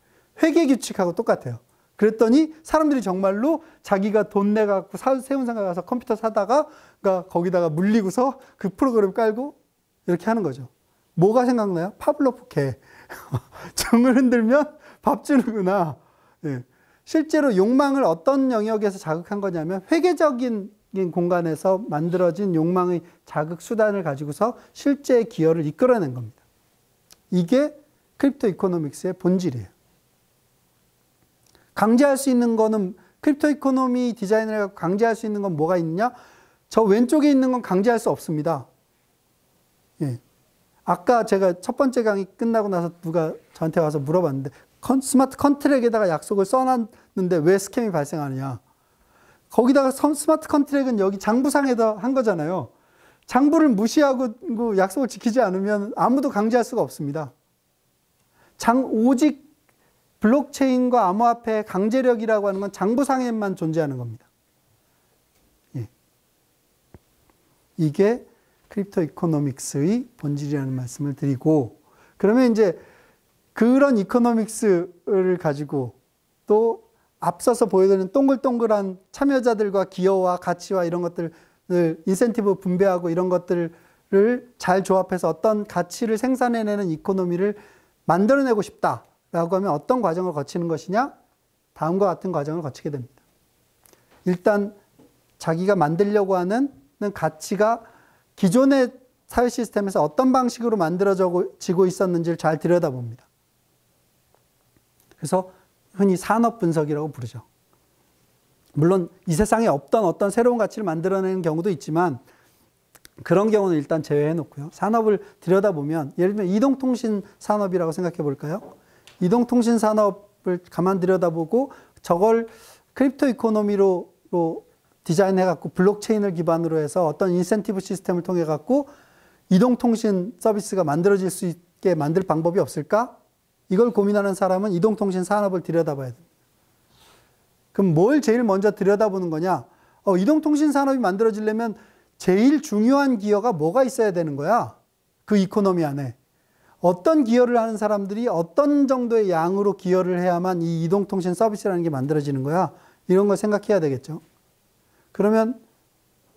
회계 규칙하고 똑같아요. 그랬더니 사람들이 정말로 자기가 돈 내갖고 세운 상가 가서 컴퓨터 사다가 그러니까 거기다가 물리고서 그 프로그램 깔고 이렇게 하는 거죠. 뭐가 생각나요? 파블로프 개. 정을 흔들면 밥 주는구나. 예. 실제로 욕망을 어떤 영역에서 자극한 거냐면 회계적인 공간에서 만들어진 욕망의 자극 수단을 가지고서 실제 기여를 이끌어낸 겁니다. 이게 크립토 이코노믹스의 본질이에요. 강제할 수 있는 거는 크립토 이코노미 디자인을 해서 강제할 수 있는 건 뭐가 있냐? 저 왼쪽에 있는 건 강제할 수 없습니다. 예. 아까 제가 첫 번째 강의 끝나고 나서 누가 저한테 와서 물어봤는데 스마트 컨트랙에다가 약속을 써놨는데 왜 스캠이 발생하느냐? 거기다가 스마트 컨트랙은 여기 장부상에다 한 거잖아요. 장부를 무시하고 약속을 지키지 않으면 아무도 강제할 수가 없습니다. 오직 블록체인과 암호화폐의 강제력이라고 하는 건 장부상에만 존재하는 겁니다. 예. 이게 크립토 이코노믹스의 본질이라는 말씀을 드리고, 그러면 이제 그런 이코노믹스를 가지고 또 앞서서 보여드린 동글동글한 참여자들과 기여와 가치와 이런 것들을 인센티브 분배하고 이런 것들을 잘 조합해서 어떤 가치를 생산해내는 이코노미를 만들어내고 싶다라고 하면 어떤 과정을 거치는 것이냐? 다음과 같은 과정을 거치게 됩니다. 일단 자기가 만들려고 하는 가치가 기존의 사회 시스템에서 어떤 방식으로 만들어지고 있었는지를 잘 들여다봅니다. 그래서 흔히 산업 분석이라고 부르죠. 물론 이 세상에 없던 어떤 새로운 가치를 만들어내는 경우도 있지만 그런 경우는 일단 제외해 놓고요. 산업을 들여다보면 예를 들면 이동통신 산업이라고 생각해 볼까요? 이동통신 산업을 가만 들여다보고 저걸 크립토 이코노미로 디자인해 갖고 블록체인을 기반으로 해서 어떤 인센티브 시스템을 통해 갖고 이동통신 서비스가 만들어질 수 있게 만들 방법이 없을까? 이걸 고민하는 사람은 이동통신 산업을 들여다봐야 됩니다. 그럼 뭘 제일 먼저 들여다보는 거냐? 이동통신 산업이 만들어지려면 제일 중요한 기여가 뭐가 있어야 되는 거야? 그 이코노미 안에. 어떤 기여를 하는 사람들이 어떤 정도의 양으로 기여를 해야만 이 이동통신 서비스라는 게 만들어지는 거야? 이런 걸 생각해야 되겠죠. 그러면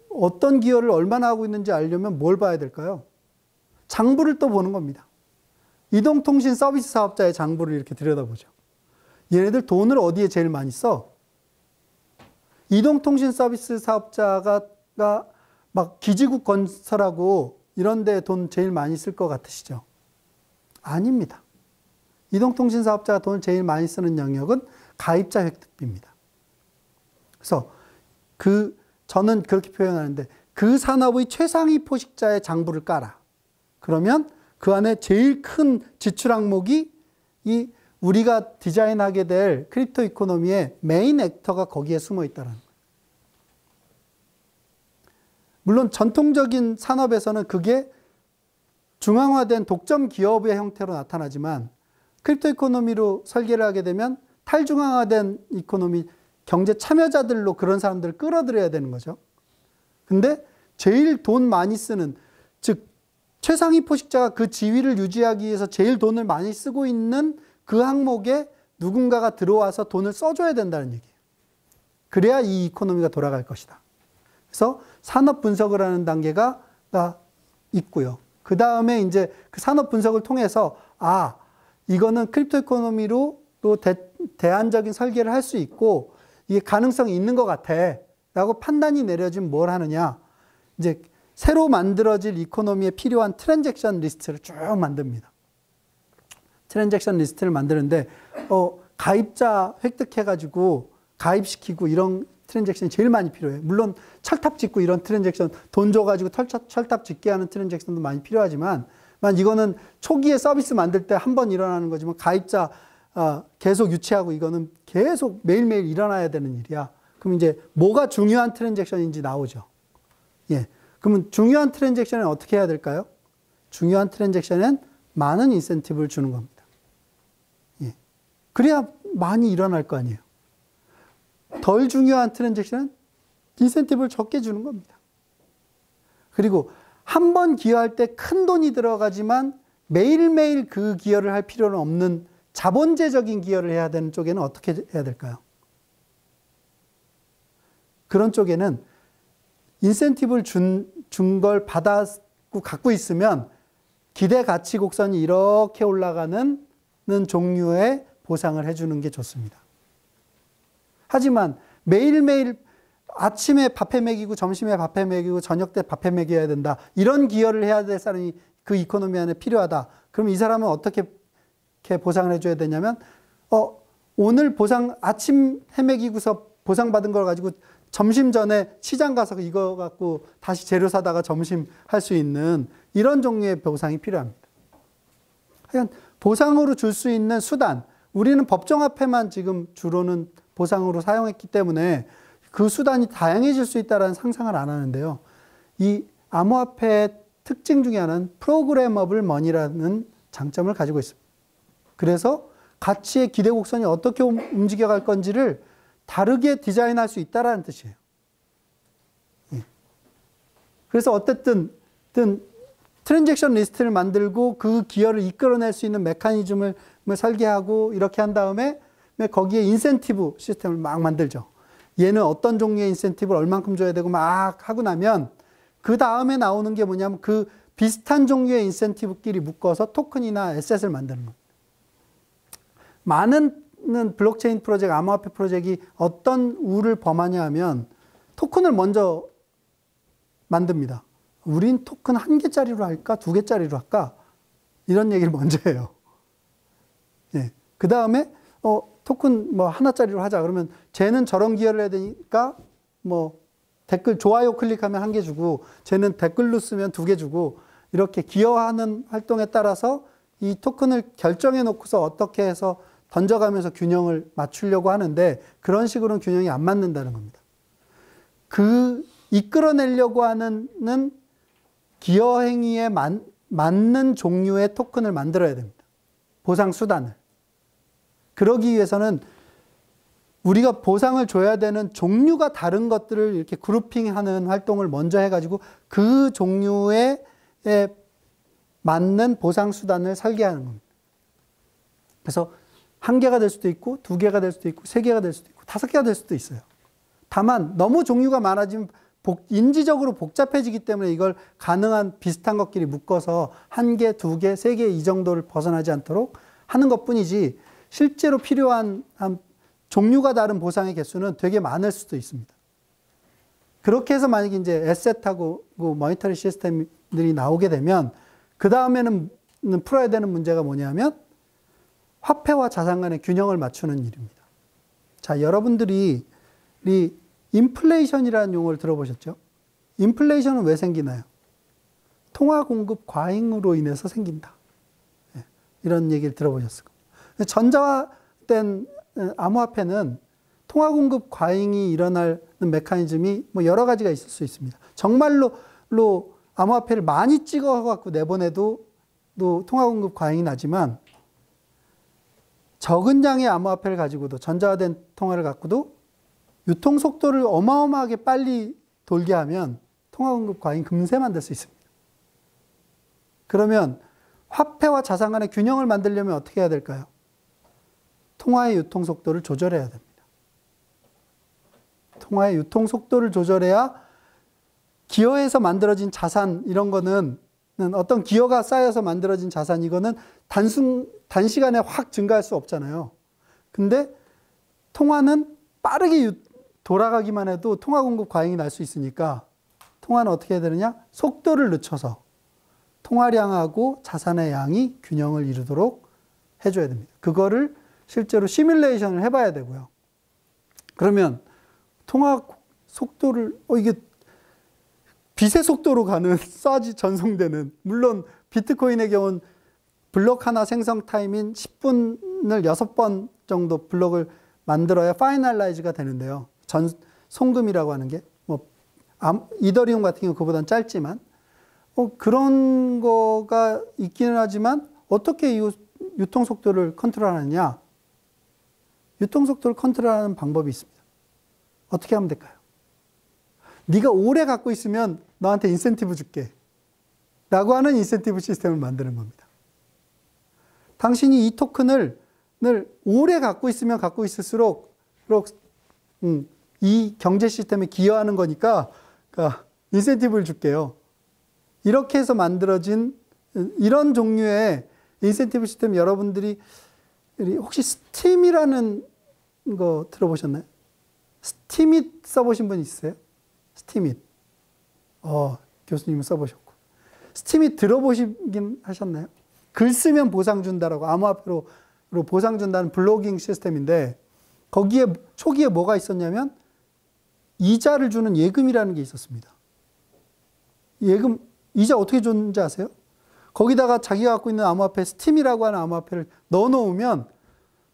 어떤 기여를 얼마나 하고 있는지 알려면 뭘 봐야 될까요? 장부를 또 보는 겁니다. 이동통신 서비스 사업자의 장부를 이렇게 들여다보죠. 얘네들 돈을 어디에 제일 많이 써? 이동통신 서비스 사업자가 막 기지국 건설하고 이런 데 돈 제일 많이 쓸 것 같으시죠? 아닙니다. 이동통신 사업자가 돈을 제일 많이 쓰는 영역은 가입자 획득비입니다. 그래서 저는 그렇게 표현하는데 그 산업의 최상위 포식자의 장부를 깔아. 그러면 그 안에 제일 큰 지출 항목이 이 우리가 디자인하게 될 크립토 이코노미의 메인 액터가 거기에 숨어 있다는 거예요. 물론 전통적인 산업에서는 그게 중앙화된 독점 기업의 형태로 나타나지만 크립토 이코노미로 설계를 하게 되면 탈중앙화된 이코노미, 경제 참여자들로 그런 사람들을 끌어들여야 되는 거죠. 근데 제일 돈 많이 쓰는, 즉 최상위 포식자가 그 지위를 유지하기 위해서 제일 돈을 많이 쓰고 있는 그 항목에 누군가가 들어와서 돈을 써줘야 된다는 얘기예요. 그래야 이 이코노미가 돌아갈 것이다. 그래서 산업 분석을 하는 단계가 있고요. 그 다음에 이제 그 산업 분석을 통해서 이거는 크립토 이코노미로 대안적인 설계를 할 수 있고 이게 가능성이 있는 것 같아 라고 판단이 내려지면 뭘 하느냐, 이제 새로 만들어질 이코노미에 필요한 트랜잭션 리스트를 쭉 만듭니다. 트랜잭션 리스트를 만드는데 가입자 획득해가지고 가입시키고 이런 트랜잭션이 제일 많이 필요해요. 물론 철탑 짓고 이런 트랜잭션, 돈 줘가지고 철탑 짓게 하는 트랜잭션도 많이 필요하지만 이거는 초기에 서비스 만들 때 한 번 일어나는 거지만 가입자 계속 유치하고 이거는 계속 매일매일 일어나야 되는 일이야. 그럼 이제 뭐가 중요한 트랜잭션인지 나오죠. 예. 그러면 중요한 트랜잭션은 어떻게 해야 될까요? 중요한 트랜잭션엔 많은 인센티브를 주는 겁니다. 예. 그래야 많이 일어날 거 아니에요. 덜 중요한 트랜잭션은 인센티브를 적게 주는 겁니다. 그리고 한 번 기여할 때 큰 돈이 들어가지만 매일매일 그 기여를 할 필요는 없는 자본제적인 기여를 해야 되는 쪽에는 어떻게 해야 될까요? 그런 쪽에는 인센티브를 준 걸 받았고 갖고 있으면 기대 가치 곡선이 이렇게 올라가는 종류의 보상을 해주는 게 좋습니다. 하지만 매일매일 아침에 밥해 먹이고 점심에 밥해 먹이고 저녁 때 밥해 먹여야 된다. 이런 기여를 해야 될 사람이 그 이코노미 안에 필요하다. 그럼 이 사람은 어떻게 보상을 해줘야 되냐면 오늘 아침 해 먹이고서 보상받은 걸 가지고 점심 전에 시장 가서 이거 갖고 다시 재료 사다가 점심 할 수 있는 이런 종류의 보상이 필요합니다. 하여간 보상으로 줄 수 있는 수단, 우리는 법정화폐만 지금 주로는 보상으로 사용했기 때문에 그 수단이 다양해질 수 있다는 상상을 안 하는데요. 이 암호화폐의 특징 중에 하나는 프로그래머블 머니라는 장점을 가지고 있습니다. 그래서 가치의 기대 곡선이 어떻게 움직여갈 건지를 다르게 디자인할 수 있다는 뜻이에요. 그래서 어쨌든 트랜잭션 리스트를 만들고 그 기여를 이끌어낼 수 있는 메커니즘을 설계하고 이렇게 한 다음에 거기에 인센티브 시스템을 막 만들죠. 얘는 어떤 종류의 인센티브를 얼만큼 줘야 되고 막 하고 나면 그 다음에 나오는 게 뭐냐면 그 비슷한 종류의 인센티브끼리 묶어서 토큰이나 에셋을 만드는 겁니다. 많은 블록체인 프로젝트, 암호화폐 프로젝트이 어떤 우를 범하냐 하면 토큰을 먼저 만듭니다. 우린 토큰 1개짜리로 할까? 2개짜리로 할까? 이런 얘기를 먼저 해요. 예. 그 다음에, 토큰 하나짜리로 하자. 그러면 쟤는 저런 기여를 해야 되니까 댓글, 좋아요 클릭하면 1개 주고, 쟤는 댓글로 쓰면 2개 주고, 이렇게 기여하는 활동에 따라서 이 토큰을 결정해 놓고서 어떻게 해서 던져가면서 균형을 맞추려고 하는데 그런 식으로는 균형이 안 맞는다는 겁니다. 이끌어내려고 하는 기여 행위에 맞는 종류의 토큰을 만들어야 됩니다. 보상 수단을. 그러기 위해서는 우리가 보상을 줘야 되는 종류가 다른 것들을 이렇게 그룹핑하는 활동을 먼저 해가지고 그 종류에 맞는 보상 수단을 설계하는 겁니다. 그래서 1개가 될 수도 있고 2개가 될 수도 있고 3개가 될 수도 있고 5개가 될 수도 있어요. 다만 너무 종류가 많아지면 인지적으로 복잡해지기 때문에 이걸 가능한 비슷한 것끼리 묶어서 1개, 2개, 3개 이 정도를 벗어나지 않도록 하는 것뿐이지 실제로 필요한 종류가 다른 보상의 개수는 되게 많을 수도 있습니다. 그렇게 해서 만약에 이제 에셋하고 모니터리 시스템들이 나오게 되면 그 다음에는 풀어야 되는 문제가 뭐냐면 화폐와 자산 간의 균형을 맞추는 일입니다. 자, 여러분들이 인플레이션이라는 용어를 들어보셨죠? 인플레이션은 왜 생기나요? 통화 공급 과잉으로 인해서 생긴다. 이런 얘기를 들어보셨을 겁니다. 전자화된 암호화폐는 통화 공급 과잉이 일어나는 메커니즘이 여러 가지가 있을 수 있습니다. 정말로 암호화폐를 많이 찍어갖고 내보내도 통화 공급 과잉이 나지만 적은 양의 암호화폐를 가지고도 전자화된 통화를 갖고도 유통 속도를 어마어마하게 빨리 돌게 하면 통화 공급 과잉 금세 만들 수 있습니다. 그러면 화폐와 자산 간의 균형을 만들려면 어떻게 해야 될까요? 통화의 유통 속도를 조절해야 됩니다. 통화의 유통 속도를 조절해야 기여해서 만들어진 자산 이런 거는 어떤 기여가 쌓여서 만들어진 자산 이거는 단시간에 확 증가할 수 없잖아요. 근데 통화는 빠르게 돌아가기만 해도 통화 공급 과잉이 날 수 있으니까 통화는 어떻게 해야 되느냐? 속도를 늦춰서 통화량하고 자산의 양이 균형을 이루도록 해줘야 됩니다. 그거를 실제로 시뮬레이션을 해봐야 되고요. 그러면 통화 속도를 이게 빛의 속도로 가는 쏴지 전송되는, 물론 비트코인의 경우는 블록 하나 생성 타임인 10분을 6번 정도 블록을 만들어야 파이널라이즈가 되는데요. 송금이라고 하는 게 이더리움 같은 경우 그보다는 짧지만 그런 거가 있기는 하지만 어떻게 이 유통 속도를 컨트롤하느냐? 유통 속도를 컨트롤하는 방법이 있습니다. 어떻게 하면 될까요? 네가 오래 갖고 있으면 너한테 인센티브 줄게 라고 하는 인센티브 시스템을 만드는 겁니다. 당신이 이 토큰을 오래 갖고 있으면 갖고 있을수록 이 경제 시스템에 기여하는 거니까 그러니까 인센티브를 줄게요. 이렇게 해서 만들어진 이런 종류의 인센티브 시스템 여러분들이 혹시 스팀이라는 거 들어보셨나요? 스팀잇 써보신 분 있어요? 스팀잇. 교수님은 써보셨고. 스팀잇 들어보시긴 하셨나요? 글 쓰면 보상 준다라고 암호화폐로 보상 준다는 블로깅 시스템인데 거기에 초기에 뭐가 있었냐면 이자를 주는 예금이라는 게 있었습니다. 예금, 이자 어떻게 줬는지 아세요? 거기다가 자기가 갖고 있는 암호화폐 스팀이라고 하는 암호화폐를 넣어놓으면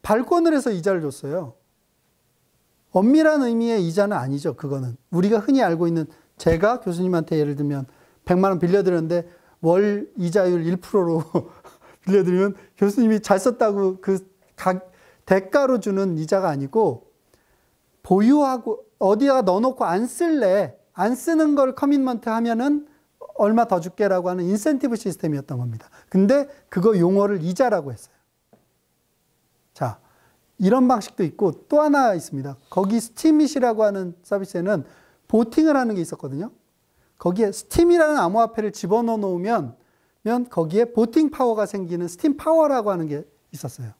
발권을 해서 이자를 줬어요. 엄밀한 의미의 이자는 아니죠. 그거는 우리가 흔히 알고 있는, 제가 교수님한테 예를 들면 100만 원 빌려드렸는데 월 이자율 1%로 빌려드리면 교수님이 잘 썼다고 그 대가로 주는 이자가 아니고, 보유하고 어디다가 넣어놓고 안 쓸래, 안 쓰는 걸 커밋먼트 하면은 얼마 더 줄게라고 하는 인센티브 시스템이었던 겁니다. 근데 그거 용어를 이자라고 했어요. 자, 이런 방식도 있고 또 하나 있습니다. 거기 스팀잇이라고 하는 서비스에는 보팅을 하는 게 있었거든요. 거기에 스팀이라는 암호화폐를 집어넣어 놓으면 거기에 보팅 파워가 생기는 스팀 파워라고 하는 게 있었어요.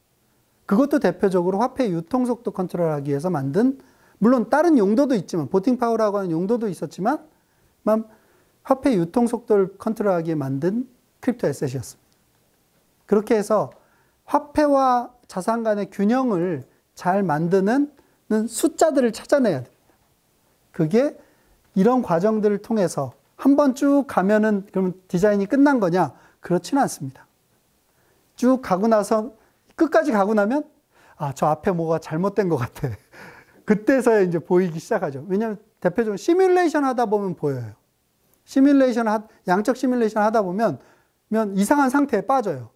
그것도 대표적으로 화폐 유통 속도 컨트롤하기 위해서 만든, 물론 다른 용도도 있지만, 보팅 파워라고 하는 용도도 있었지만 화폐 유통 속도를 컨트롤하기 위해 만든 크립토 애셋이었습니다. 그렇게 해서 화폐와 자산 간의 균형을 잘 만드는 숫자들을 찾아내야 됩니다. 그게 이런 과정들을 통해서 한번 쭉 가면은 그러면 디자인이 끝난 거냐? 그렇지는 않습니다. 쭉 가고 나서 끝까지 가고 나면 저 앞에 뭐가 잘못된 것 같아. 그때서야 이제 보이기 시작하죠. 왜냐하면 대표적으로 시뮬레이션 하다 보면 보여요. 양적 시뮬레이션 하다 보면 이상한 상태에 빠져요.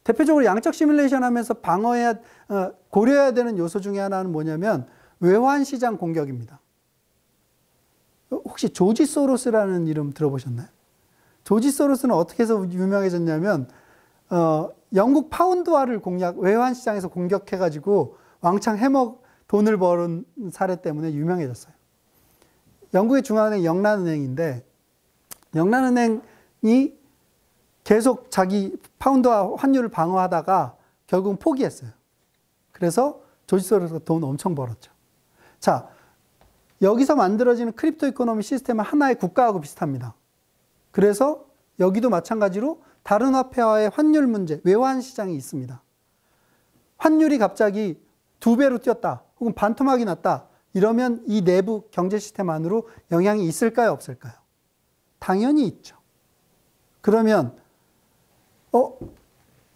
대표적으로 양적 시뮬레이션 하면서 고려해야 되는 요소 중에 하나는 뭐냐면 외환시장 공격입니다. 혹시 조지 소로스라는 이름 들어보셨나요? 조지 소로스는 어떻게 해서 유명해졌냐면 영국 파운드화를 외환시장에서 공격해가지고 왕창 돈을 버는 사례 때문에 유명해졌어요. 영국의 중앙은행 영란은행인데, 영란은행이 계속 자기 파운드화 환율을 방어하다가 결국은 포기했어요. 그래서 조지 소로스가 돈 엄청 벌었죠. 자, 여기서 만들어지는 크립토 이코노미 시스템은 하나의 국가하고 비슷합니다. 그래서 여기도 마찬가지로 다른 화폐와의 환율 문제, 외환 시장이 있습니다. 환율이 갑자기 2배로 뛰었다, 혹은 반토막이 났다, 이러면 이 내부 경제 시스템 안으로 영향이 있을까요, 없을까요? 당연히 있죠. 그러면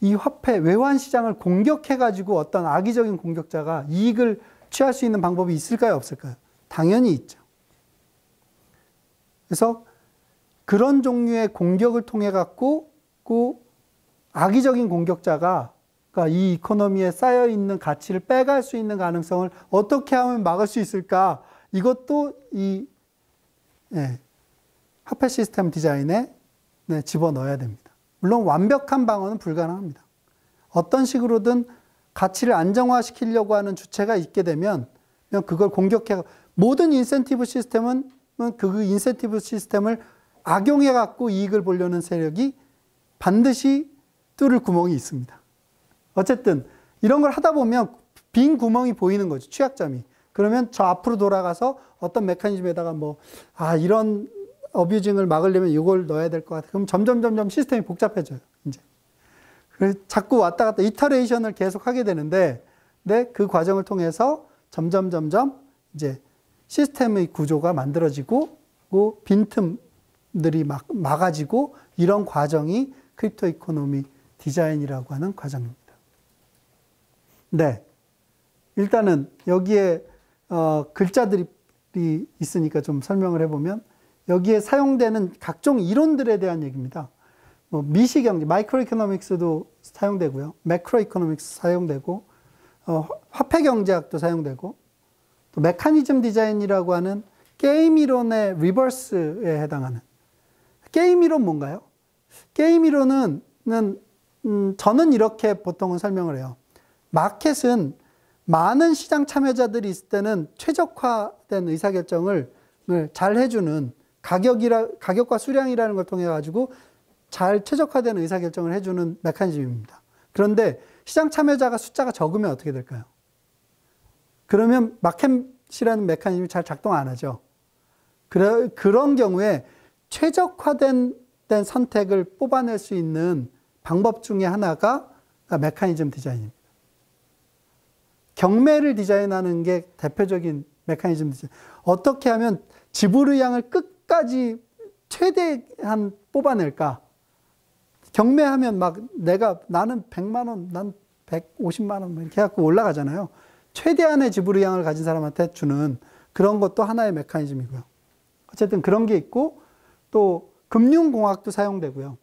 이 화폐 외환 시장을 공격해가지고 어떤 악의적인 공격자가 이익을 취할 수 있는 방법이 있을까요, 없을까요? 당연히 있죠. 그래서 그런 종류의 공격을 통해 갖고 악의적인 공격자가 그러니까 이 이코노미에 쌓여 있는 가치를 빼갈 수 있는 가능성을 어떻게 하면 막을 수 있을까? 이것도 이 화폐 시스템 디자인에 집어넣어야 됩니다. 물론 완벽한 방어는 불가능합니다. 어떤 식으로든 가치를 안정화시키려고 하는 주체가 있게 되면 그걸 공격해, 모든 인센티브 시스템은 그 인센티브 시스템을 악용해 갖고 이익을 보려는 세력이 반드시 뚫을 구멍이 있습니다. 어쨌든 이런 걸 하다 보면 빈 구멍이 보이는 거죠. 취약점이. 그러면 저 앞으로 돌아가서 어떤 메커니즘에다가 이런 어뷰징을 막으려면 이걸 넣어야 될 것 같아. 그럼 점점 시스템이 복잡해져요. 이제. 그래서 자꾸 왔다 갔다 이터레이션을 계속 하게 되는데, 그 과정을 통해서 점점 이제 시스템의 구조가 만들어지고 빈틈들이 막아지고, 이런 과정이 크립토 이코노미 디자인이라고 하는 과정입니다. 네. 일단은 여기에 글자들이 있으니까 좀 설명을 해보면, 여기에 사용되는 각종 이론들에 대한 얘기입니다. 미시경제, 마이크로 이코노믹스도 사용되고요. 매크로 이코노믹스 사용되고, 화폐 경제학도 사용되고, 또 메커니즘 디자인이라고 하는 게임 이론의 리버스에 해당하는. 게임 이론 뭔가요? 게임 이론은 저는 이렇게 보통은 설명을 해요. 마켓은 많은 시장 참여자들이 있을 때는 최적화된 의사결정을 잘 해주는 가격과 수량이라는 걸 통해 가지고 잘 최적화된 의사결정을 해주는 메커니즘입니다. 그런데 시장 참여자가 숫자가 적으면 어떻게 될까요? 그러면 마켓이라는 메커니즘이 잘 작동 안 하죠. 그런 경우에 최적화된 선택을 뽑아낼 수 있는 방법 중에 하나가 메커니즘 디자인입니다. 경매를 디자인하는 게 대표적인 메커니즘 디자인. 어떻게 하면 지불의향을 끝까지 최대한 뽑아낼까? 경매하면 막 나는 100만 원, 난 150만 원 이렇게 해갖고 올라가잖아요. 최대한의 지불의향을 가진 사람한테 주는 그런 것도 하나의 메커니즘이고요. 어쨌든 그런 게 있고 또 금융공학도 사용되고요.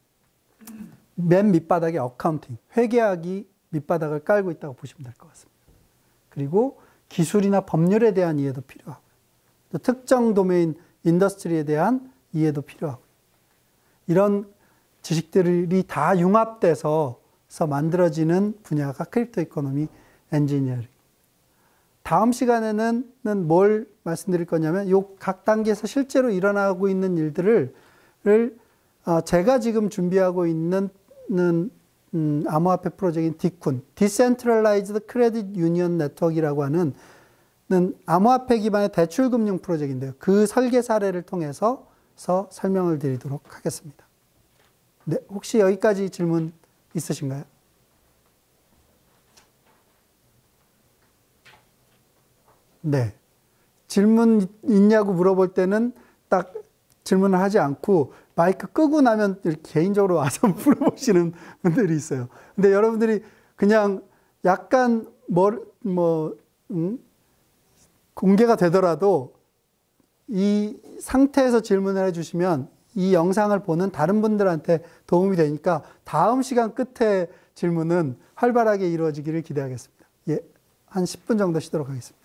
맨 밑바닥에 어카운팅, 회계학이 밑바닥을 깔고 있다고 보시면 될 것 같습니다. 그리고 기술이나 법률에 대한 이해도 필요하고 또 특정 도메인 인더스트리에 대한 이해도 필요하고 이런 지식들이 다 융합돼서 만들어지는 분야가 크립토 이코노미 엔지니어링. 다음 시간에는 뭘 말씀드릴 거냐면 이 각 단계에서 실제로 일어나고 있는 일들을 제가 지금 준비하고 있는 암호화폐 프로젝트인 디쿤, Decentralized Credit Union Network이라고 하는 암호화폐 기반의 대출금융 프로젝트인데요. 그 설계 사례를 통해서 설명을 드리도록 하겠습니다. 네, 혹시 여기까지 질문 있으신가요? 네. 질문 있냐고 물어볼 때는 딱 질문을 하지 않고 마이크 끄고 나면 개인적으로 와서 물어보시는 분들이 있어요. 근데 여러분들이 그냥 약간 공개가 되더라도 이 상태에서 질문을 해주시면 이 영상을 보는 다른 분들한테 도움이 되니까 다음 시간 끝에 질문은 활발하게 이루어지기를 기대하겠습니다. 예, 한 10분 정도 쉬도록 하겠습니다.